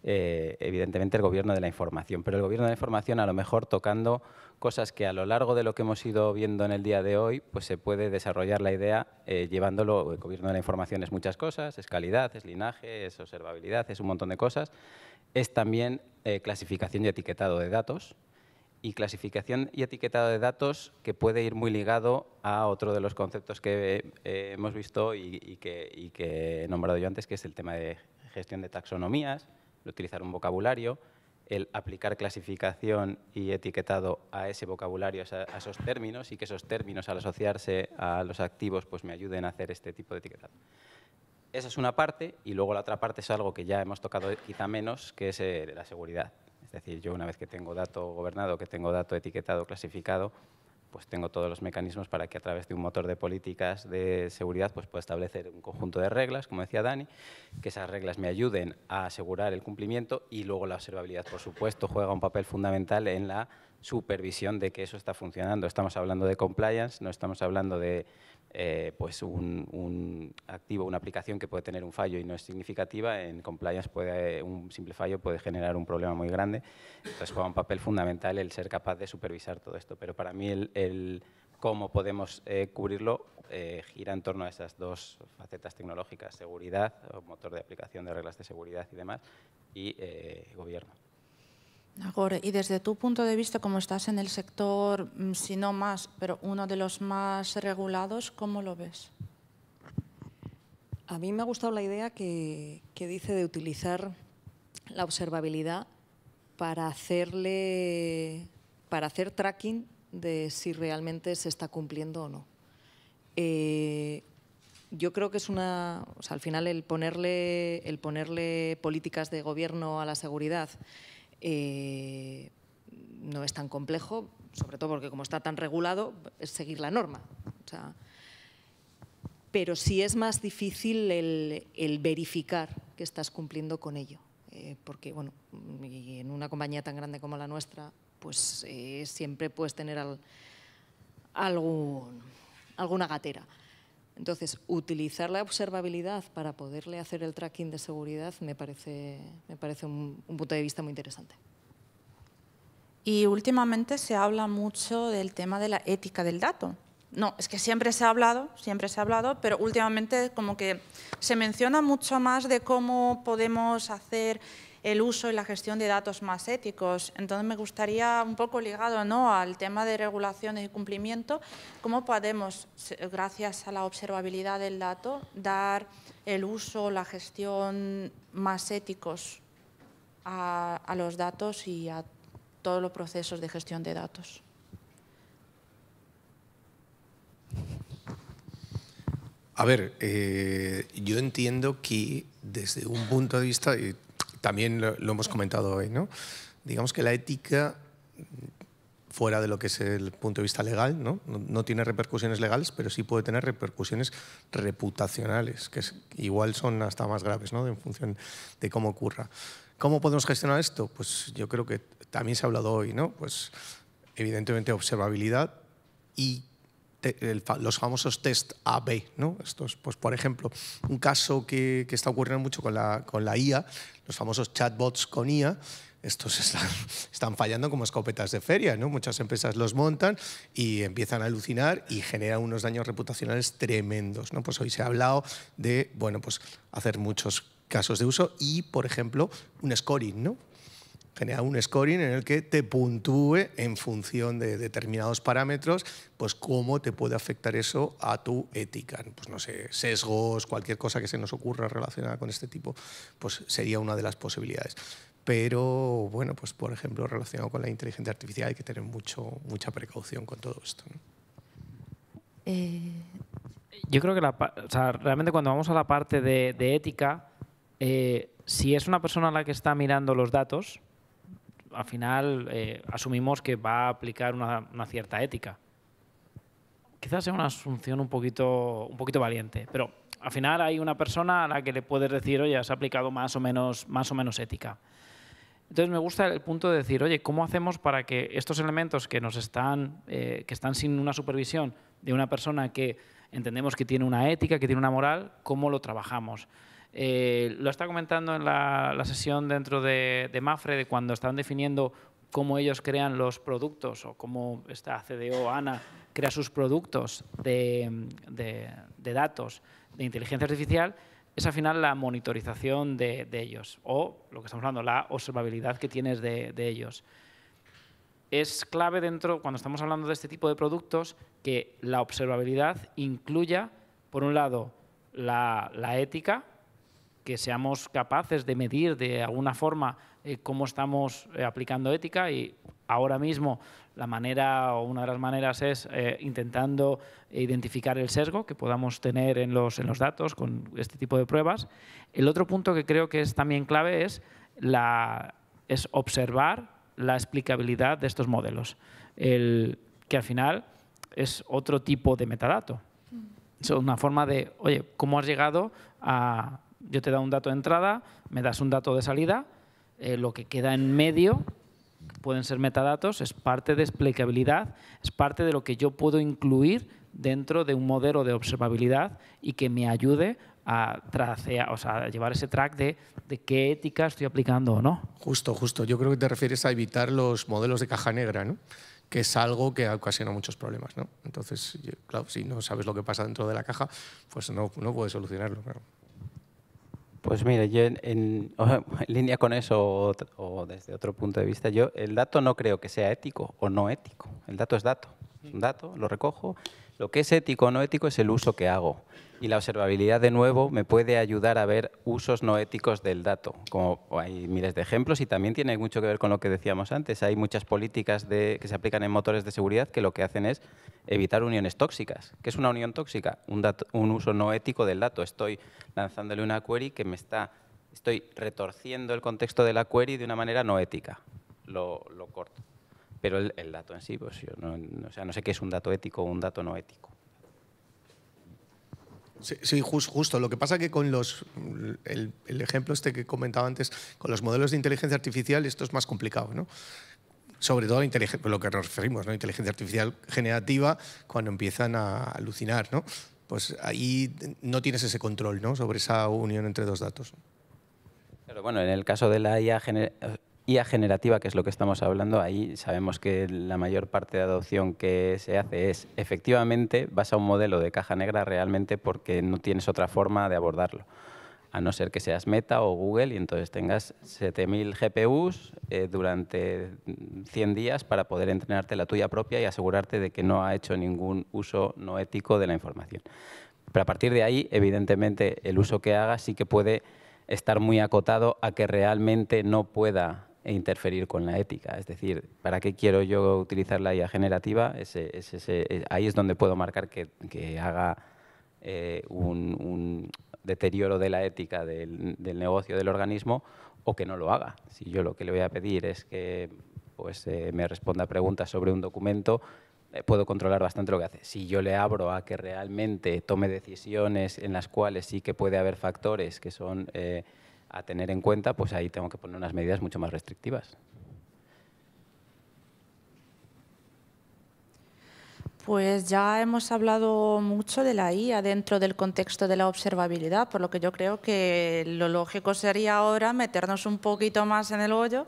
evidentemente el gobierno de la información, pero el gobierno de la información a lo mejor tocando cosas que a lo largo de lo que hemos ido viendo en el día de hoy, pues se puede desarrollar la idea llevándolo. El gobierno de la información es muchas cosas, es calidad, es linaje, es observabilidad, es un montón de cosas. Es también clasificación y etiquetado de datos, y clasificación y etiquetado de datos que puede ir muy ligado a otro de los conceptos que hemos visto y que he nombrado yo antes, que es el tema de gestión de taxonomías, el utilizar un vocabulario, el aplicar clasificación y etiquetado a ese vocabulario, a esos términos, y que esos términos al asociarse a los activos pues me ayuden a hacer este tipo de etiquetado. Esa es una parte, y luego la otra parte es algo que ya hemos tocado quizá menos, que es la seguridad. Es decir, yo una vez que tengo dato gobernado, que tengo dato etiquetado, clasificado, pues tengo todos los mecanismos para que a través de un motor de políticas de seguridad pues pueda establecer un conjunto de reglas, como decía Dani, que esas reglas me ayuden a asegurar el cumplimiento, y luego la observabilidad, por supuesto, juega un papel fundamental en la supervisión de que eso está funcionando. Estamos hablando de compliance, no estamos hablando de pues un activo, una aplicación que puede tener un fallo y no es significativa. En compliance un simple fallo puede generar un problema muy grande. Entonces juega un papel fundamental el ser capaz de supervisar todo esto. Pero para mí el cómo podemos cubrirlo gira en torno a esas dos facetas tecnológicas: seguridad, o motor de aplicación de reglas de seguridad y demás, y gobierno. Ahora, y desde tu punto de vista, como estás en el sector, si no más, pero uno de los más regulados, ¿cómo lo ves? A mí me ha gustado la idea que dice de utilizar la observabilidad para hacer tracking de si realmente se está cumpliendo o no. Yo creo que es al final el ponerle políticas de gobierno a la seguridad no es tan complejo, sobre todo porque como está tan regulado, es seguir la norma. Pero sí es más difícil el verificar que estás cumpliendo con ello. Porque, bueno, y en una compañía tan grande como la nuestra, pues siempre puedes tener alguna gatera. Entonces, utilizar la observabilidad para poderle hacer el tracking de seguridad me parece un punto de vista muy interesante. Y últimamente se habla mucho del tema de la ética del dato. No, es que siempre se ha hablado, pero últimamente como que se menciona mucho más de cómo podemos hacer el uso y la gestión de datos más éticos. Entonces me gustaría, un poco ligado, ¿no?, al tema de regulaciones y cumplimiento, cómo podemos, gracias a la observabilidad del dato, dar el uso, la gestión más éticos a los datos y a todos los procesos de gestión de datos. A ver, yo entiendo que desde un punto de vista, y también lo hemos comentado hoy, ¿no?, digamos que la ética, fuera de lo que es el punto de vista legal, no tiene repercusiones legales, pero sí puede tener repercusiones reputacionales, que igual son hasta más graves, ¿no?, en función de cómo ocurra. ¿Cómo podemos gestionar esto? Pues yo creo que también se ha hablado hoy, ¿no? Pues evidentemente observabilidad y los famosos test A/B, ¿no? Estos, pues, por ejemplo, un caso que está ocurriendo mucho con la IA, los famosos chatbots con IA, estos están fallando como escopetas de feria, ¿no? Muchas empresas los montan y empiezan a alucinar y generan unos daños reputacionales tremendos, ¿no? Pues hoy se ha hablado de, bueno, pues hacer muchos casos de uso y, por ejemplo, un scoring, ¿no? Genera un scoring en el que te puntúe en función de determinados parámetros, pues cómo te puede afectar eso a tu ética. Pues no sé, sesgos, cualquier cosa que se nos ocurra relacionada con este tipo, pues sería una de las posibilidades. Pero, bueno, pues por ejemplo, relacionado con la inteligencia artificial hay que tener mucha precaución con todo esto, ¿no? Yo creo que realmente cuando vamos a la parte de ética, si es una persona a la que está mirando los datos, al final asumimos que va a aplicar una cierta ética. Quizás sea una asunción un poquito valiente, pero al final hay una persona a la que le puedes decir, oye, has aplicado más o menos ética. Entonces me gusta el punto de decir, oye, ¿cómo hacemos para que estos elementos que están sin una supervisión de una persona que entendemos que tiene una ética, que tiene una moral, cómo lo trabajamos? Lo está comentando en la sesión dentro de Mapfre, de cuando estaban definiendo cómo ellos crean los productos o cómo esta CDO, Ana, crea sus productos de datos de inteligencia artificial, es al final la monitorización de ellos o, lo que estamos hablando, la observabilidad que tienes de ellos. Es clave cuando estamos hablando de este tipo de productos, que la observabilidad incluya, por un lado, la ética, que seamos capaces de medir de alguna forma cómo estamos aplicando ética, y ahora mismo la manera o una de las maneras es intentando identificar el sesgo que podamos tener en los datos con este tipo de pruebas. El otro punto que creo que es también clave es observar la explicabilidad de estos modelos, que al final es otro tipo de metadato. Es una forma de, oye, ¿cómo has llegado a...? Yo te he dado un dato de entrada, me das un dato de salida, lo que queda en medio pueden ser metadatos, es parte de explicabilidad, es parte de lo que yo puedo incluir dentro de un modelo de observabilidad y que me ayude a llevar ese track de qué ética estoy aplicando o no. Justo. Yo creo que te refieres a evitar los modelos de caja negra, ¿no? Que es algo que ocasiona muchos problemas, ¿no? Entonces, claro, si no sabes lo que pasa dentro de la caja, pues no puedes solucionarlo, claro. Pues mire, yo en línea con eso o desde otro punto de vista, yo el dato no creo que sea ético o no ético. El dato es dato. Un dato, lo recojo. Lo que es ético o no ético es el uso que hago. Y la observabilidad, de nuevo, me puede ayudar a ver usos no éticos del dato. Como hay miles de ejemplos y también tiene mucho que ver con lo que decíamos antes. Hay muchas políticas que se aplican en motores de seguridad que lo que hacen es evitar uniones tóxicas. ¿Qué es una unión tóxica? Un uso no ético del dato. Estoy lanzándole una query que estoy retorciendo el contexto de la query de una manera no ética. Lo corto. Pero el dato en sí, pues yo no sé qué es un dato ético o un dato no ético. Sí, justo. Lo que pasa que con el ejemplo este que comentaba antes, con los modelos de inteligencia artificial, esto es más complicado, ¿no? sobre todo lo que nos referimos, ¿no? Inteligencia artificial generativa, cuando empiezan a alucinar, ¿no? Pues ahí no tienes ese control, ¿no? Sobre esa unión entre dos datos. Pero bueno, en el caso de la IA generativa, que es lo que estamos hablando, ahí sabemos que la mayor parte de adopción que se hace es, efectivamente, vas a un modelo de caja negra realmente porque no tienes otra forma de abordarlo. A no ser que seas Meta o Google y entonces tengas 7.000 GPUs durante 100 días para poder entrenarte la tuya propia y asegurarte de que no ha hecho ningún uso no ético de la información. Pero a partir de ahí, evidentemente, el uso que haga sí que puede estar muy acotado a que realmente no pueda interferir con la ética. Es decir, ¿para qué quiero yo utilizar la IA generativa? Ahí es donde puedo marcar que haga un deterioro de la ética del negocio del organismo o que no lo haga. Si yo lo que le voy a pedir es que pues, me responda preguntas sobre un documento, puedo controlar bastante lo que hace. Si yo le abro a que realmente tome decisiones en las cuales sí que puede haber factores que son a tener en cuenta, pues ahí tengo que poner unas medidas mucho más restrictivas. Pues ya hemos hablado mucho de la IA dentro del contexto de la observabilidad, por lo que yo creo que lo lógico sería ahora meternos un poquito más en el hoyo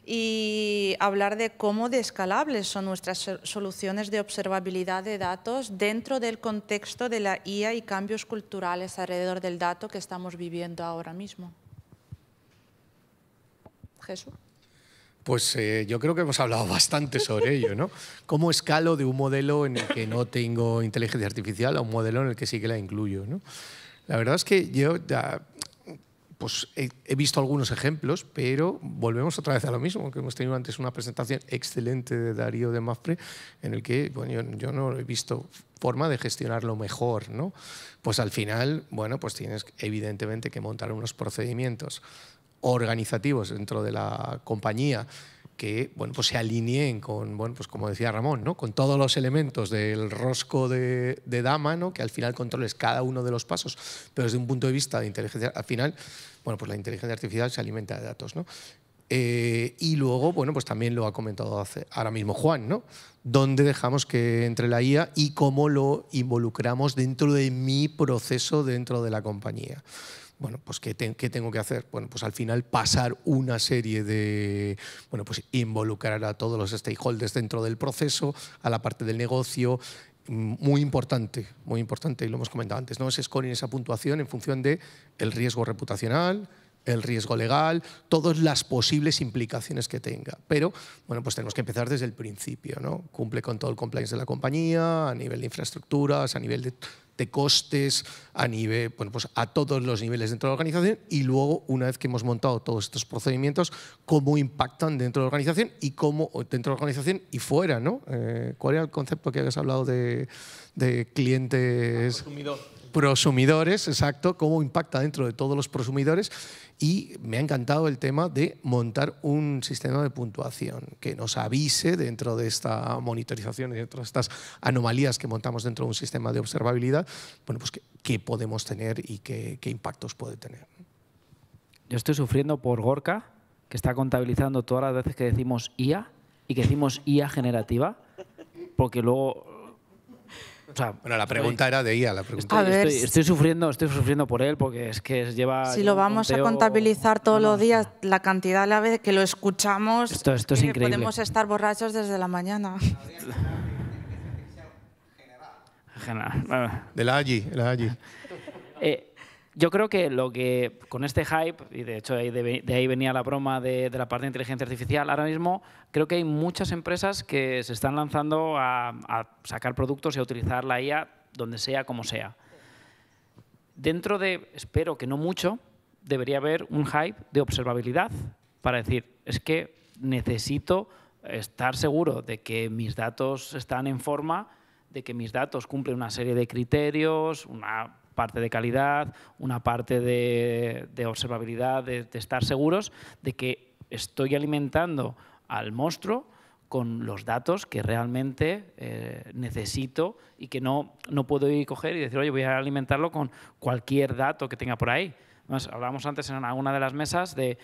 y hablar de cómo de escalables son nuestras soluciones de observabilidad de datos dentro del contexto de la IA y cambios culturales alrededor del dato que estamos viviendo ahora mismo. Jesús. Pues yo creo que hemos hablado bastante sobre ello, ¿no? ¿Cómo escalo de un modelo en el que no tengo inteligencia artificial a un modelo en el que sí que la incluyo, ¿no? La verdad es que yo pues he visto algunos ejemplos, pero volvemos otra vez a lo mismo, que hemos tenido antes una presentación excelente de Darío de Mapfre, en el que bueno, yo no he visto forma de gestionarlo mejor, ¿no? Pues al final, bueno, pues tienes evidentemente que montar unos procedimientos organizativos dentro de la compañía que bueno, pues se alineen con, bueno, pues como decía Ramón, ¿no? Con todos los elementos del rosco de Dama, ¿no? Que al final controles cada uno de los pasos, pero desde un punto de vista de inteligencia, al final, bueno, pues la inteligencia artificial se alimenta de datos, ¿no? Y luego, bueno, pues también lo ha comentado ahora mismo Juan, ¿no? ¿Dónde dejamos que entre la IA y cómo lo involucramos dentro de mi proceso dentro de la compañía? Bueno, pues ¿qué tengo que hacer? Bueno, pues al final pasar una serie de, bueno, pues involucrar a todos los stakeholders dentro del proceso, a la parte del negocio, muy importante, y lo hemos comentado antes, ¿no? Ese scoring, esa puntuación en función del riesgo reputacional, el riesgo legal, todas las posibles implicaciones que tenga. Pero, bueno, pues tenemos que empezar desde el principio, ¿no? Cumple con todo el compliance de la compañía, a nivel de infraestructuras, a nivel de costes, a nivel, bueno, pues a todos los niveles dentro de la organización, y luego, una vez que hemos montado todos estos procedimientos, cómo impactan dentro de la organización y cómo dentro de la organización y fuera, ¿no? ¿Cuál era el concepto que habías hablado de clientes? Prosumidores, exacto, cómo impacta dentro de todos los prosumidores, y me ha encantado el tema de montar un sistema de puntuación que nos avise dentro de esta monitorización y dentro de estas anomalías que montamos dentro de un sistema de observabilidad, bueno, pues qué podemos tener y qué impactos puede tener. Yo estoy sufriendo por Gorka, que está contabilizando todas las veces que decimos IA y que decimos IA generativa, porque luego... O sea, bueno, la pregunta era de IA. La pregunta. Estoy sufriendo por él porque es que lleva... Si lo vamos a contabilizar todos los días, la cantidad de la vez que lo escuchamos, esto es increíble. Podemos estar borrachos desde la mañana. De la AGI. Yo creo que con este hype, y de hecho de ahí venía la broma de la parte de inteligencia artificial, ahora mismo creo que hay muchas empresas que se están lanzando a sacar productos y a utilizar la IA donde sea, como sea. Dentro de, espero que no mucho, debería haber un hype de observabilidad para decir, es que necesito estar seguro de que mis datos están en forma, de que mis datos cumplen una serie de criterios, una parte de calidad, una parte de observabilidad, de estar seguros de que estoy alimentando al monstruo con los datos que realmente necesito y que no puedo ir a coger y decir, oye, voy a alimentarlo con cualquier dato que tenga por ahí. Además, hablábamos antes en alguna de las mesas de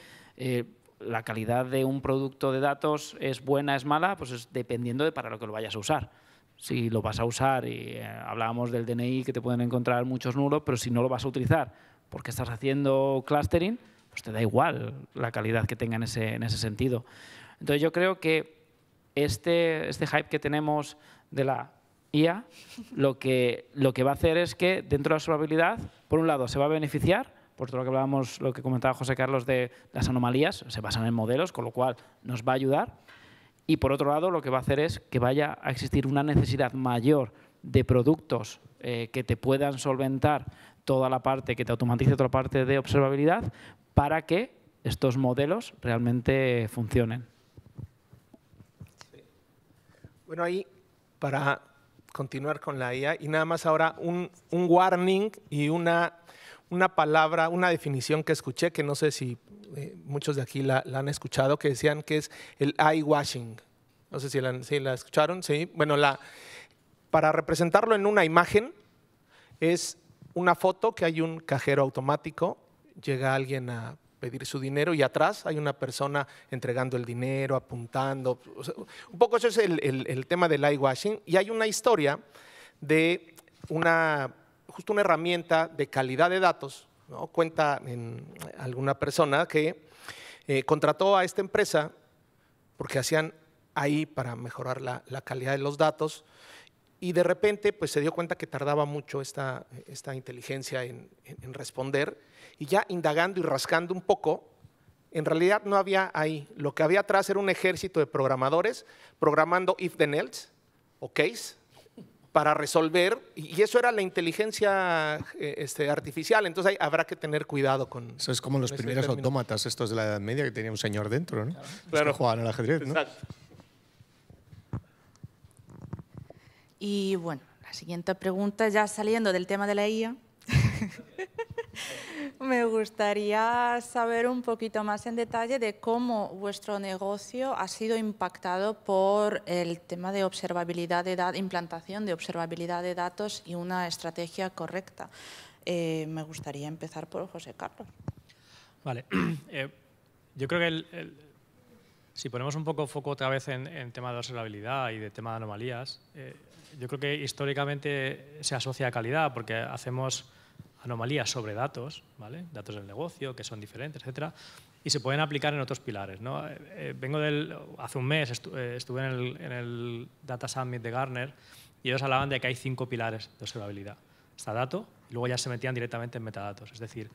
la calidad de un producto de datos es buena, es mala, pues es dependiendo de para lo que lo vayas a usar. Si lo vas a usar, y hablábamos del DNI, que te pueden encontrar muchos nulos, pero si no lo vas a utilizar porque estás haciendo clustering, pues te da igual la calidad que tenga en ese sentido. Entonces yo creo que este hype que tenemos de la IA, lo que va a hacer es que dentro de la observabilidad, por un lado, se va a beneficiar, por todo lo que hablábamos, lo que comentaba José Carlos de las anomalías, se basan en modelos, con lo cual nos va a ayudar. Y por otro lado, lo que va a hacer es que vaya a existir una necesidad mayor de productos que te puedan solventar toda la parte, que te automatice toda la parte de observabilidad para que estos modelos realmente funcionen. Bueno, ahí para continuar con la IA y nada más ahora un warning y una palabra, una definición que escuché, que no sé si muchos de aquí la han escuchado, que decían que es el eye washing. No sé si la escucharon, sí. Bueno, para representarlo en una imagen es una foto que hay un cajero automático, llega alguien a pedir su dinero y atrás hay una persona entregando el dinero, apuntando. O sea, un poco eso es el tema del eye washing. Y hay una historia de justo una herramienta de calidad de datos, ¿no? Cuenta en alguna persona que contrató a esta empresa porque hacían ahí para mejorar la calidad de los datos y de repente pues, se dio cuenta que tardaba mucho esta inteligencia en responder y ya indagando y rascando un poco, en realidad no había ahí. Lo que había atrás era un ejército de programadores programando if then else o case para resolver, y eso era la inteligencia artificial. Entonces habrá que tener cuidado con eso. Es como los primeros autómatas estos de la Edad Media que tenía un señor dentro, ¿no? Claro. Que jugaban al ajedrez, ¿no? Exacto. Y bueno, la siguiente pregunta, ya saliendo del tema de la IA, me gustaría saber un poquito más en detalle de cómo vuestro negocio ha sido impactado por el tema de observabilidad de datos, implantación de observabilidad de datos y una estrategia correcta. Me gustaría empezar por José Carlos. Vale. Yo creo que si ponemos un poco foco otra vez en tema de observabilidad y de tema de anomalías, yo creo que históricamente se asocia a calidad porque hacemos anomalías sobre datos, ¿vale? Datos del negocio, que son diferentes, etcétera, y se pueden aplicar en otros pilares, ¿no? Hace un mes estuve en el Data Summit de Gartner y ellos hablaban de que hay 5 pilares de observabilidad. Está dato y luego ya se metían directamente en metadatos, es decir,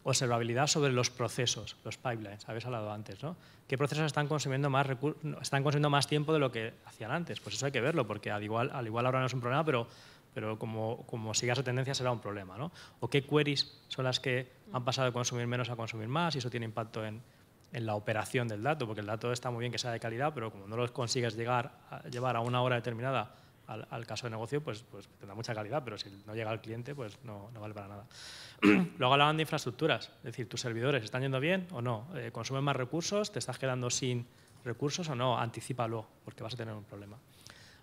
observabilidad sobre los procesos, los pipelines, habéis hablado antes, ¿no? ¿Qué procesos están consumiendo más tiempo de lo que hacían antes? Pues eso hay que verlo, porque al igual ahora no es un problema, pero como siga esa tendencia será un problema, ¿no? O qué queries son las que han pasado de consumir menos a consumir más y eso tiene impacto en la operación del dato, porque el dato está muy bien que sea de calidad, pero como no lo consigues llevar a una hora determinada al caso de negocio, pues tendrá mucha calidad, pero si no llega al cliente, pues no vale para nada. Luego hablaban de infraestructuras, es decir, tus servidores están yendo bien o no, consumen más recursos, te estás quedando sin recursos o no, anticípalo, porque vas a tener un problema.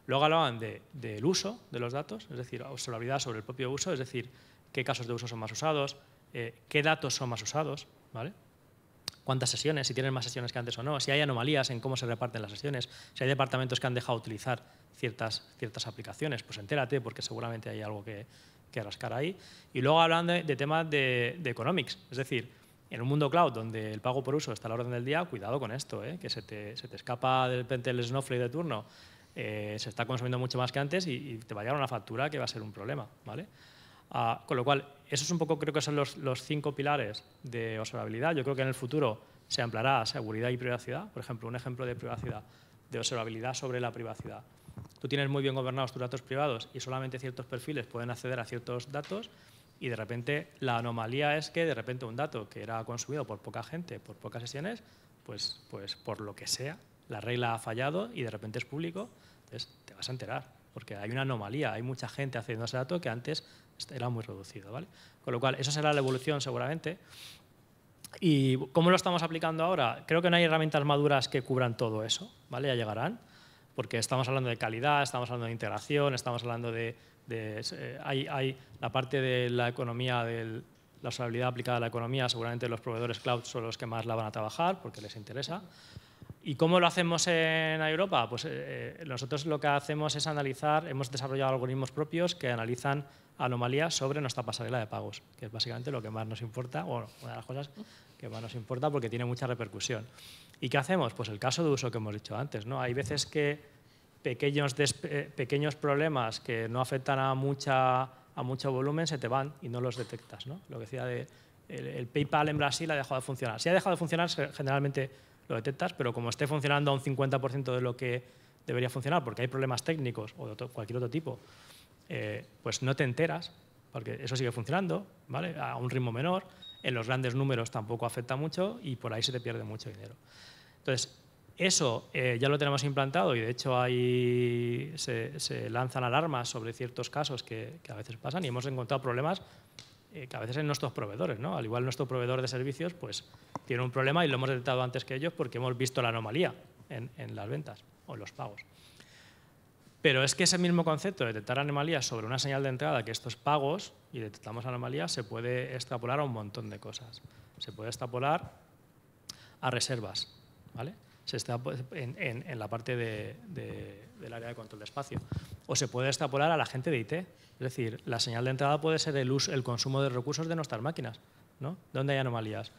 Luego hablaban del uso de los datos, es decir, observabilidad sobre el propio uso, es decir, qué casos de uso son más usados, qué datos son más usados, ¿vale? Cuántas sesiones, si tienen más sesiones que antes o no, si hay anomalías en cómo se reparten las sesiones, si hay departamentos que han dejado utilizar ciertas aplicaciones, pues entérate porque seguramente hay algo que rascar ahí. Y luego hablan de temas de economics, es decir, en un mundo cloud donde el pago por uso está a la orden del día, cuidado con esto, que se te escapa de repente el Snowflake de turno, se está consumiendo mucho más que antes y te va a llegar una factura que va a ser un problema, ¿vale? Con lo cual, esos un poco creo que son los 5 pilares de observabilidad. Yo creo que en el futuro se ampliará a seguridad y privacidad. Por ejemplo, un ejemplo de privacidad, de observabilidad sobre la privacidad. Tú tienes muy bien gobernados tus datos privados y solamente ciertos perfiles pueden acceder a ciertos datos y de repente la anomalía es que de repente un dato que era consumido por poca gente, por pocas sesiones, pues por lo que sea, la regla ha fallado y de repente es público, entonces te vas a enterar porque hay una anomalía, hay mucha gente accediendo a ese dato que antes era muy reducido, ¿vale? Con lo cual, eso será la evolución seguramente. ¿Y cómo lo estamos aplicando ahora? Creo que no hay herramientas maduras que cubran todo eso, ¿vale? Ya llegarán, porque estamos hablando de calidad, estamos hablando de integración, estamos hablando hay la parte de la economía del la observabilidad aplicada a la economía, seguramente los proveedores cloud son los que más la van a trabajar porque les interesa. ¿Y cómo lo hacemos en Europa? Pues nosotros lo que hacemos es analizar, hemos desarrollado algoritmos propios que analizan anomalías sobre nuestra pasarela de pagos, que es básicamente lo que más nos importa, bueno, una de las cosas que más nos importa porque tiene mucha repercusión. ¿Y qué hacemos? Pues el caso de uso que hemos dicho antes, ¿no? Hay veces que pequeños problemas que no afectan a mucho volumen se te van y no los detectas, ¿no? Lo que decía el PayPal en Brasil ha dejado de funcionar. Si ha dejado de funcionar, generalmente lo detectas, pero como esté funcionando a un 50% de lo que debería funcionar, porque hay problemas técnicos o de cualquier otro tipo, pues no te enteras, porque eso sigue funcionando, ¿vale? A un ritmo menor, en los grandes números tampoco afecta mucho y por ahí se te pierde mucho dinero. Entonces, eso ya lo tenemos implantado y de hecho se lanzan alarmas sobre ciertos casos que a veces pasan y hemos encontrado problemas que a veces en nuestros proveedores, ¿no? Al igual nuestro proveedor de servicios pues tiene un problema y lo hemos detectado antes que ellos porque hemos visto la anomalía en las ventas o en los pagos. Pero es que ese mismo concepto de detectar anomalías sobre una señal de entrada, que estos pagos y detectamos anomalías, se puede extrapolar a un montón de cosas. Se puede extrapolar a reservas, ¿vale? En la parte del área de control de espacio. O se puede extrapolar a la gente de IT. Es decir, la señal de entrada puede ser el consumo de recursos de nuestras máquinas, ¿no? ¿Dónde hay anomalías?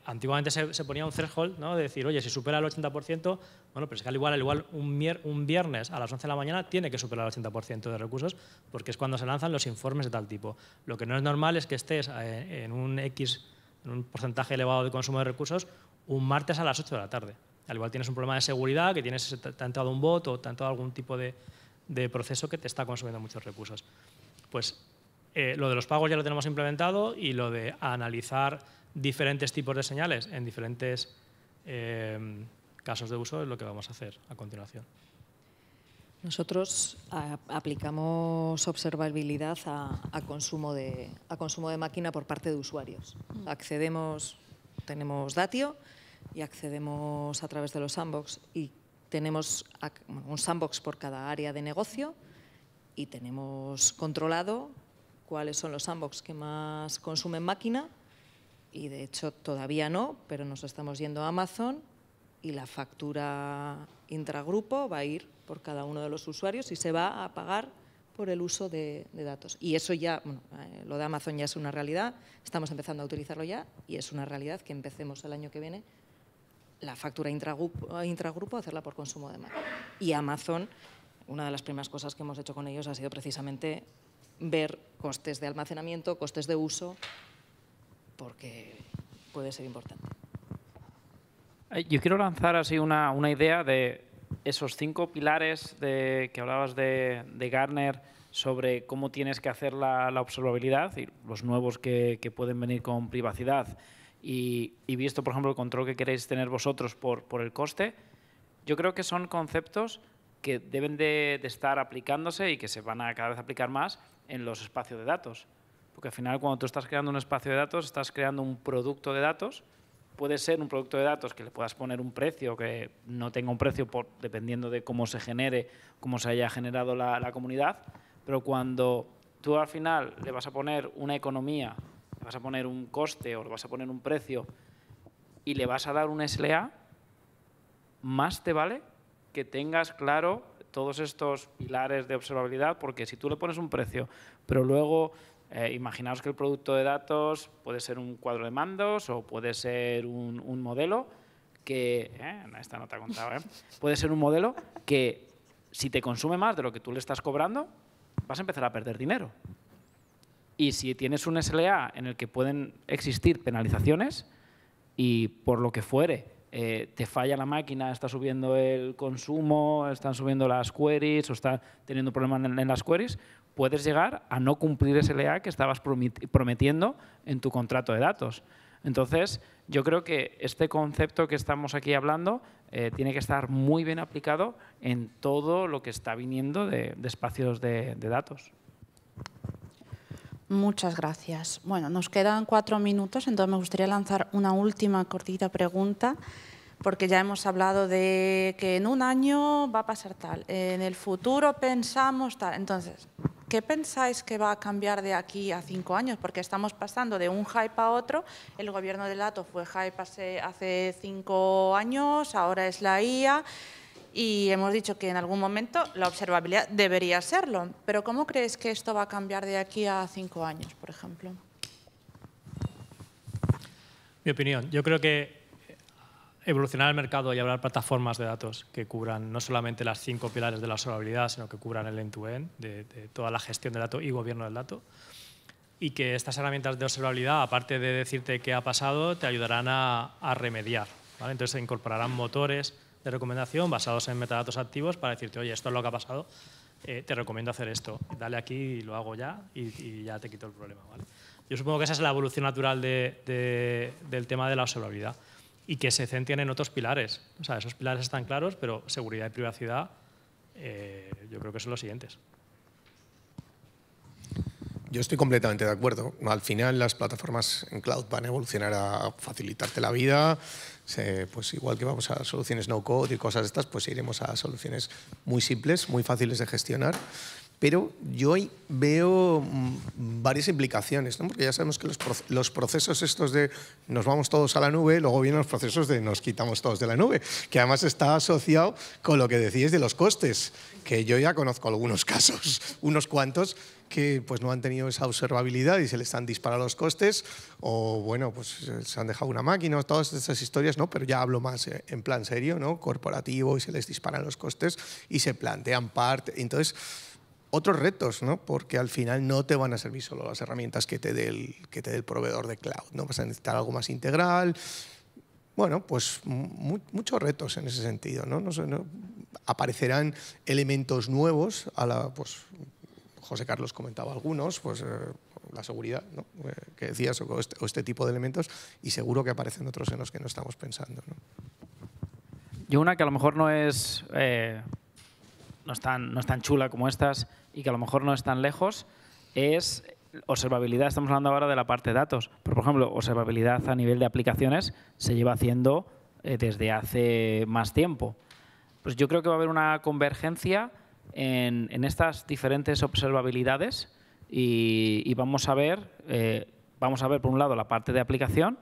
Antiguamente se ponía un threshold, ¿no? De decir, oye, si supera el 80%, bueno, pero es que al igual un viernes a las 11 de la mañana tiene que superar el 80% de recursos porque es cuando se lanzan los informes de tal tipo. Lo que no es normal es que estés en un porcentaje elevado de consumo de recursos un martes a las 8 de la tarde. Al igual tienes un problema de seguridad, que te ha entrado un bot o te ha entrado algún tipo de proceso que te está consumiendo muchos recursos. Pues lo de los pagos ya lo tenemos implementado y lo de analizar diferentes tipos de señales en diferentes casos de uso es lo que vamos a hacer a continuación. Nosotros aplicamos observabilidad a consumo de máquina por parte de usuarios. Tenemos Datio y accedemos a través de los sandbox y tenemos un sandbox por cada área de negocio y tenemos controlado cuáles son los sandbox que más consumen máquina y de hecho todavía no, pero nos estamos yendo a Amazon y la factura intragrupo va a ir por cada uno de los usuarios y se va a pagar por el uso de datos. Y eso ya, bueno, lo de Amazon ya es una realidad, estamos empezando a utilizarlo ya y es una realidad que empecemos el año que viene la factura intragrupo a hacerla por consumo de máquina. Y Amazon, una de las primeras cosas que hemos hecho con ellos ha sido precisamente ver costes de almacenamiento, costes de uso, porque puede ser importante. Yo quiero lanzar así una idea de esos 5 pilares que hablabas de Gartner sobre cómo tienes que hacer la observabilidad y los nuevos que pueden venir con privacidad y visto, por ejemplo, el control que queréis tener vosotros por el coste, yo creo que son conceptos que deben de estar aplicándose y que se van a cada vez aplicar más en los espacios de datos. Porque al final, cuando tú estás creando un espacio de datos, estás creando un producto de datos. Puede ser un producto de datos que le puedas poner un precio, que no tenga un precio dependiendo de cómo se genere, cómo se haya generado la comunidad, pero cuando tú al final le vas a poner una economía, le vas a poner un coste o le vas a poner un precio y le vas a dar un SLA, más te vale que tengas claro todos estos pilares de observabilidad, porque si tú le pones un precio, pero luego imaginaos que el producto de datos puede ser un cuadro de mandos o puede ser un modelo que, esta no te ha contado, puede ser un modelo que si te consume más de lo que tú le estás cobrando, vas a empezar a perder dinero. Y si tienes un SLA en el que pueden existir penalizaciones y por lo que fuere te falla la máquina, está subiendo el consumo, están subiendo las queries o está teniendo problemas en las queries, puedes llegar a no cumplir SLA que estabas prometiendo en tu contrato de datos. Entonces, yo creo que este concepto que estamos aquí hablando tiene que estar muy bien aplicado en todo lo que está viniendo de espacios de datos. Muchas gracias. Bueno, nos quedan 4 minutos, entonces me gustaría lanzar una última cortita pregunta porque ya hemos hablado de que en un año va a pasar tal, en el futuro pensamos tal. Entonces, ¿qué pensáis que va a cambiar de aquí a 5 años? Porque estamos pasando de un hype a otro. El gobierno del dato fue hype hace 5 años, ahora es la IA. Y hemos dicho que en algún momento la observabilidad debería serlo. Pero ¿cómo crees que esto va a cambiar de aquí a 5 años, por ejemplo? Mi opinión, yo creo que evolucionar el mercado y habrá plataformas de datos que cubran no solamente las 5 pilares de la observabilidad, sino que cubran el end-to-end de toda la gestión del dato y gobierno del dato. Y que estas herramientas de observabilidad, aparte de decirte qué ha pasado, te ayudarán a remediar, ¿vale? Entonces se incorporarán motores de recomendación basados en metadatos activos para decirte, oye, esto es lo que ha pasado, te recomiendo hacer esto, dale aquí y lo hago ya y ya te quito el problema, ¿vale? Yo supongo que esa es la evolución natural del tema de la observabilidad y que se centren en otros pilares. O sea, esos pilares están claros, pero seguridad y privacidad yo creo que son los siguientes. Yo estoy completamente de acuerdo. Al final las plataformas en cloud van a evolucionar a facilitarte la vida. Pues igual que vamos a soluciones no code y cosas de estas, pues iremos a soluciones muy simples, muy fáciles de gestionar. Pero yo hoy veo varias implicaciones, ¿no? Porque ya sabemos que los procesos estos de nos vamos todos a la nube, luego vienen los procesos de nos quitamos todos de la nube, que además está asociado con lo que decíais de los costes, que yo ya conozco algunos casos, unos cuantos, que pues no han tenido esa observabilidad y se les han disparado los costes, o bueno, pues se han dejado una máquina, todas estas historias, ¿no? Pero ya hablo más en plan serio, ¿no? Corporativo, y se les disparan los costes y se plantean entonces otros retos, ¿no? Porque al final no te van a servir solo las herramientas que te dé el proveedor de cloud, ¿no? Vas a necesitar algo más integral. Bueno, pues muchos retos en ese sentido, ¿no? No aparecerán elementos nuevos pues José Carlos comentaba algunos, pues la seguridad, ¿no? Que decías, o este tipo de elementos, y seguro que aparecen otros en los que no estamos pensando, ¿no? Yo una que a lo mejor no es no es tan chula como estas y que a lo mejor no es tan lejos es observabilidad. Estamos hablando ahora de la parte de datos, pero por ejemplo, observabilidad a nivel de aplicaciones se lleva haciendo desde hace más tiempo. Pues yo creo que va a haber una convergencia en estas diferentes observabilidades y vamos a ver por un lado la parte de aplicación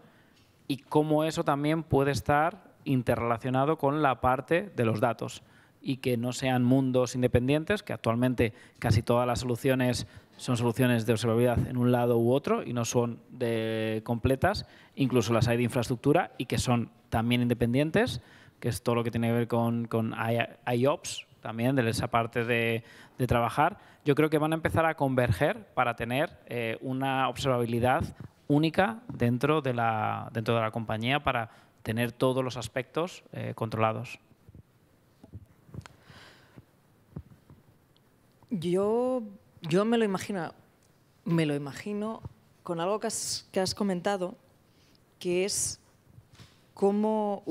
y cómo eso también puede estar interrelacionado con la parte de los datos y que no sean mundos independientes, que actualmente casi todas las soluciones son soluciones de observabilidad en un lado u otro y no son completas, incluso las hay de infraestructura y que son también independientes, que es todo lo que tiene que ver con IOPS, también de esa parte de trabajar. Yo creo que van a empezar a converger para tener una observabilidad única dentro de la compañía para tener todos los aspectos controlados. Yo me lo imagino con algo que has comentado, que es cómo,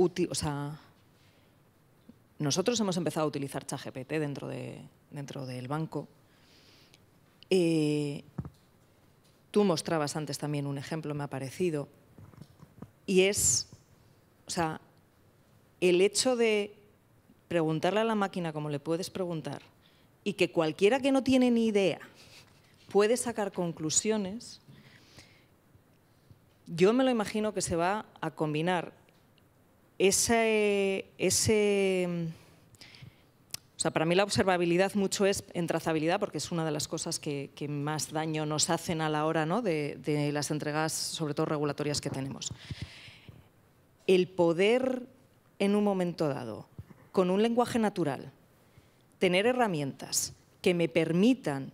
nosotros hemos empezado a utilizar ChatGPT dentro del banco. Tú mostrabas antes también un ejemplo, me ha parecido, y es, el hecho de preguntarle a la máquina como le puedes preguntar y que cualquiera que no tiene ni idea puede sacar conclusiones, yo me lo imagino que se va a combinar para mí la observabilidad mucho es en trazabilidad, porque es una de las cosas que más daño nos hacen a la hora, ¿no? de las entregas, sobre todo regulatorias, que tenemos. El poder, en un momento dado, con un lenguaje natural, tener herramientas que me permitan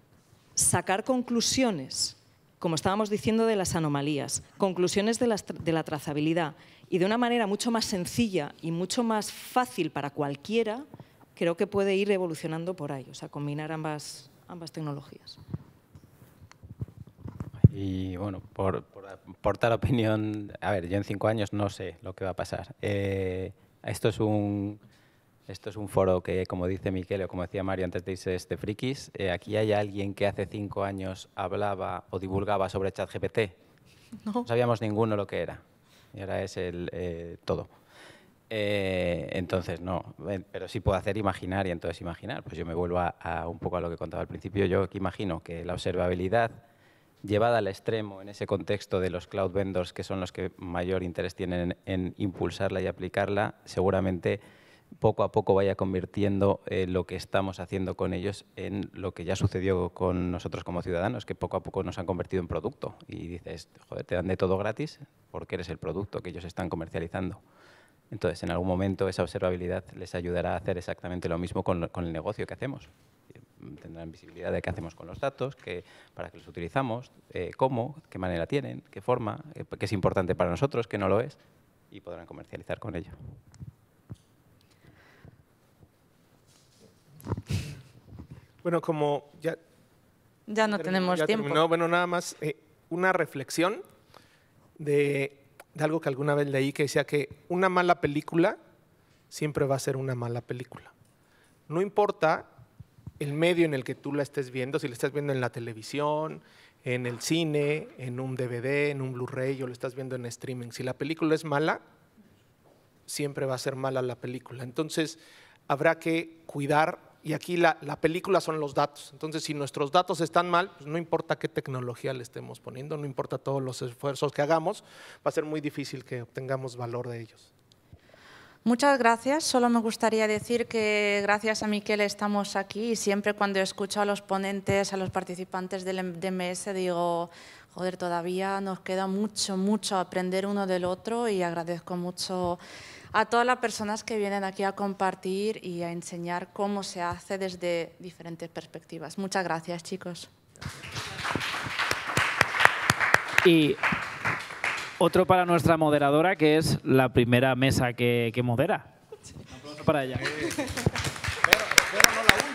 sacar conclusiones, como estábamos diciendo, de las anomalías, conclusiones de la trazabilidad, y de una manera mucho más sencilla y mucho más fácil para cualquiera, creo que puede ir evolucionando por ahí, combinar ambas tecnologías. Y bueno, por aportar opinión, a ver, yo en 5 años no sé lo que va a pasar. Esto es un foro que, como dice Miquel o como decía Mario antes de irse de frikis, aquí hay alguien que hace 5 años hablaba o divulgaba sobre ChatGPT. No sabíamos ninguno lo que era. Y ahora es todo. Entonces, no, pero sí puedo hacer imaginar y entonces imaginar. Pues yo me vuelvo un poco a lo que contaba al principio. Yo imagino que la observabilidad llevada al extremo en ese contexto de los cloud vendors, que son los que mayor interés tienen en impulsarla y aplicarla, seguramente poco a poco vaya convirtiendo lo que estamos haciendo con ellos en lo que ya sucedió con nosotros como ciudadanos, que poco a poco nos han convertido en producto. Y dices, joder, te dan de todo gratis porque eres el producto que ellos están comercializando. Entonces, en algún momento esa observabilidad les ayudará a hacer exactamente lo mismo con el negocio que hacemos. Tendrán visibilidad de qué hacemos con los datos, para qué los utilizamos, cómo, qué manera tienen, qué forma, qué es importante para nosotros, qué no lo es, y podrán comercializar con ello. Bueno, como ya no tenemos tiempo. Terminó. Bueno, nada más una reflexión de algo que alguna vez leí que decía que una mala película siempre va a ser una mala película. No importa el medio en el que tú la estés viendo, si la estás viendo en la televisión, en el cine, en un DVD, en un Blu-ray o lo estás viendo en streaming. Si la película es mala, siempre va a ser mala la película. Entonces, habrá que cuidar, y aquí la película son los datos. Entonces, si nuestros datos están mal, pues no importa qué tecnología le estemos poniendo, no importa todos los esfuerzos que hagamos, va a ser muy difícil que obtengamos valor de ellos. Muchas gracias. Solo me gustaría decir que gracias a Miquel estamos aquí y siempre cuando escucho a los ponentes, a los participantes del DMS, digo, joder, todavía nos queda mucho aprender uno del otro y agradezco mucho a todas las personas que vienen aquí a compartir y a enseñar cómo se hace desde diferentes perspectivas. Muchas gracias, chicos. Y otro para nuestra moderadora, que es la primera mesa que modera. Un aplauso para ella. Pero no la única.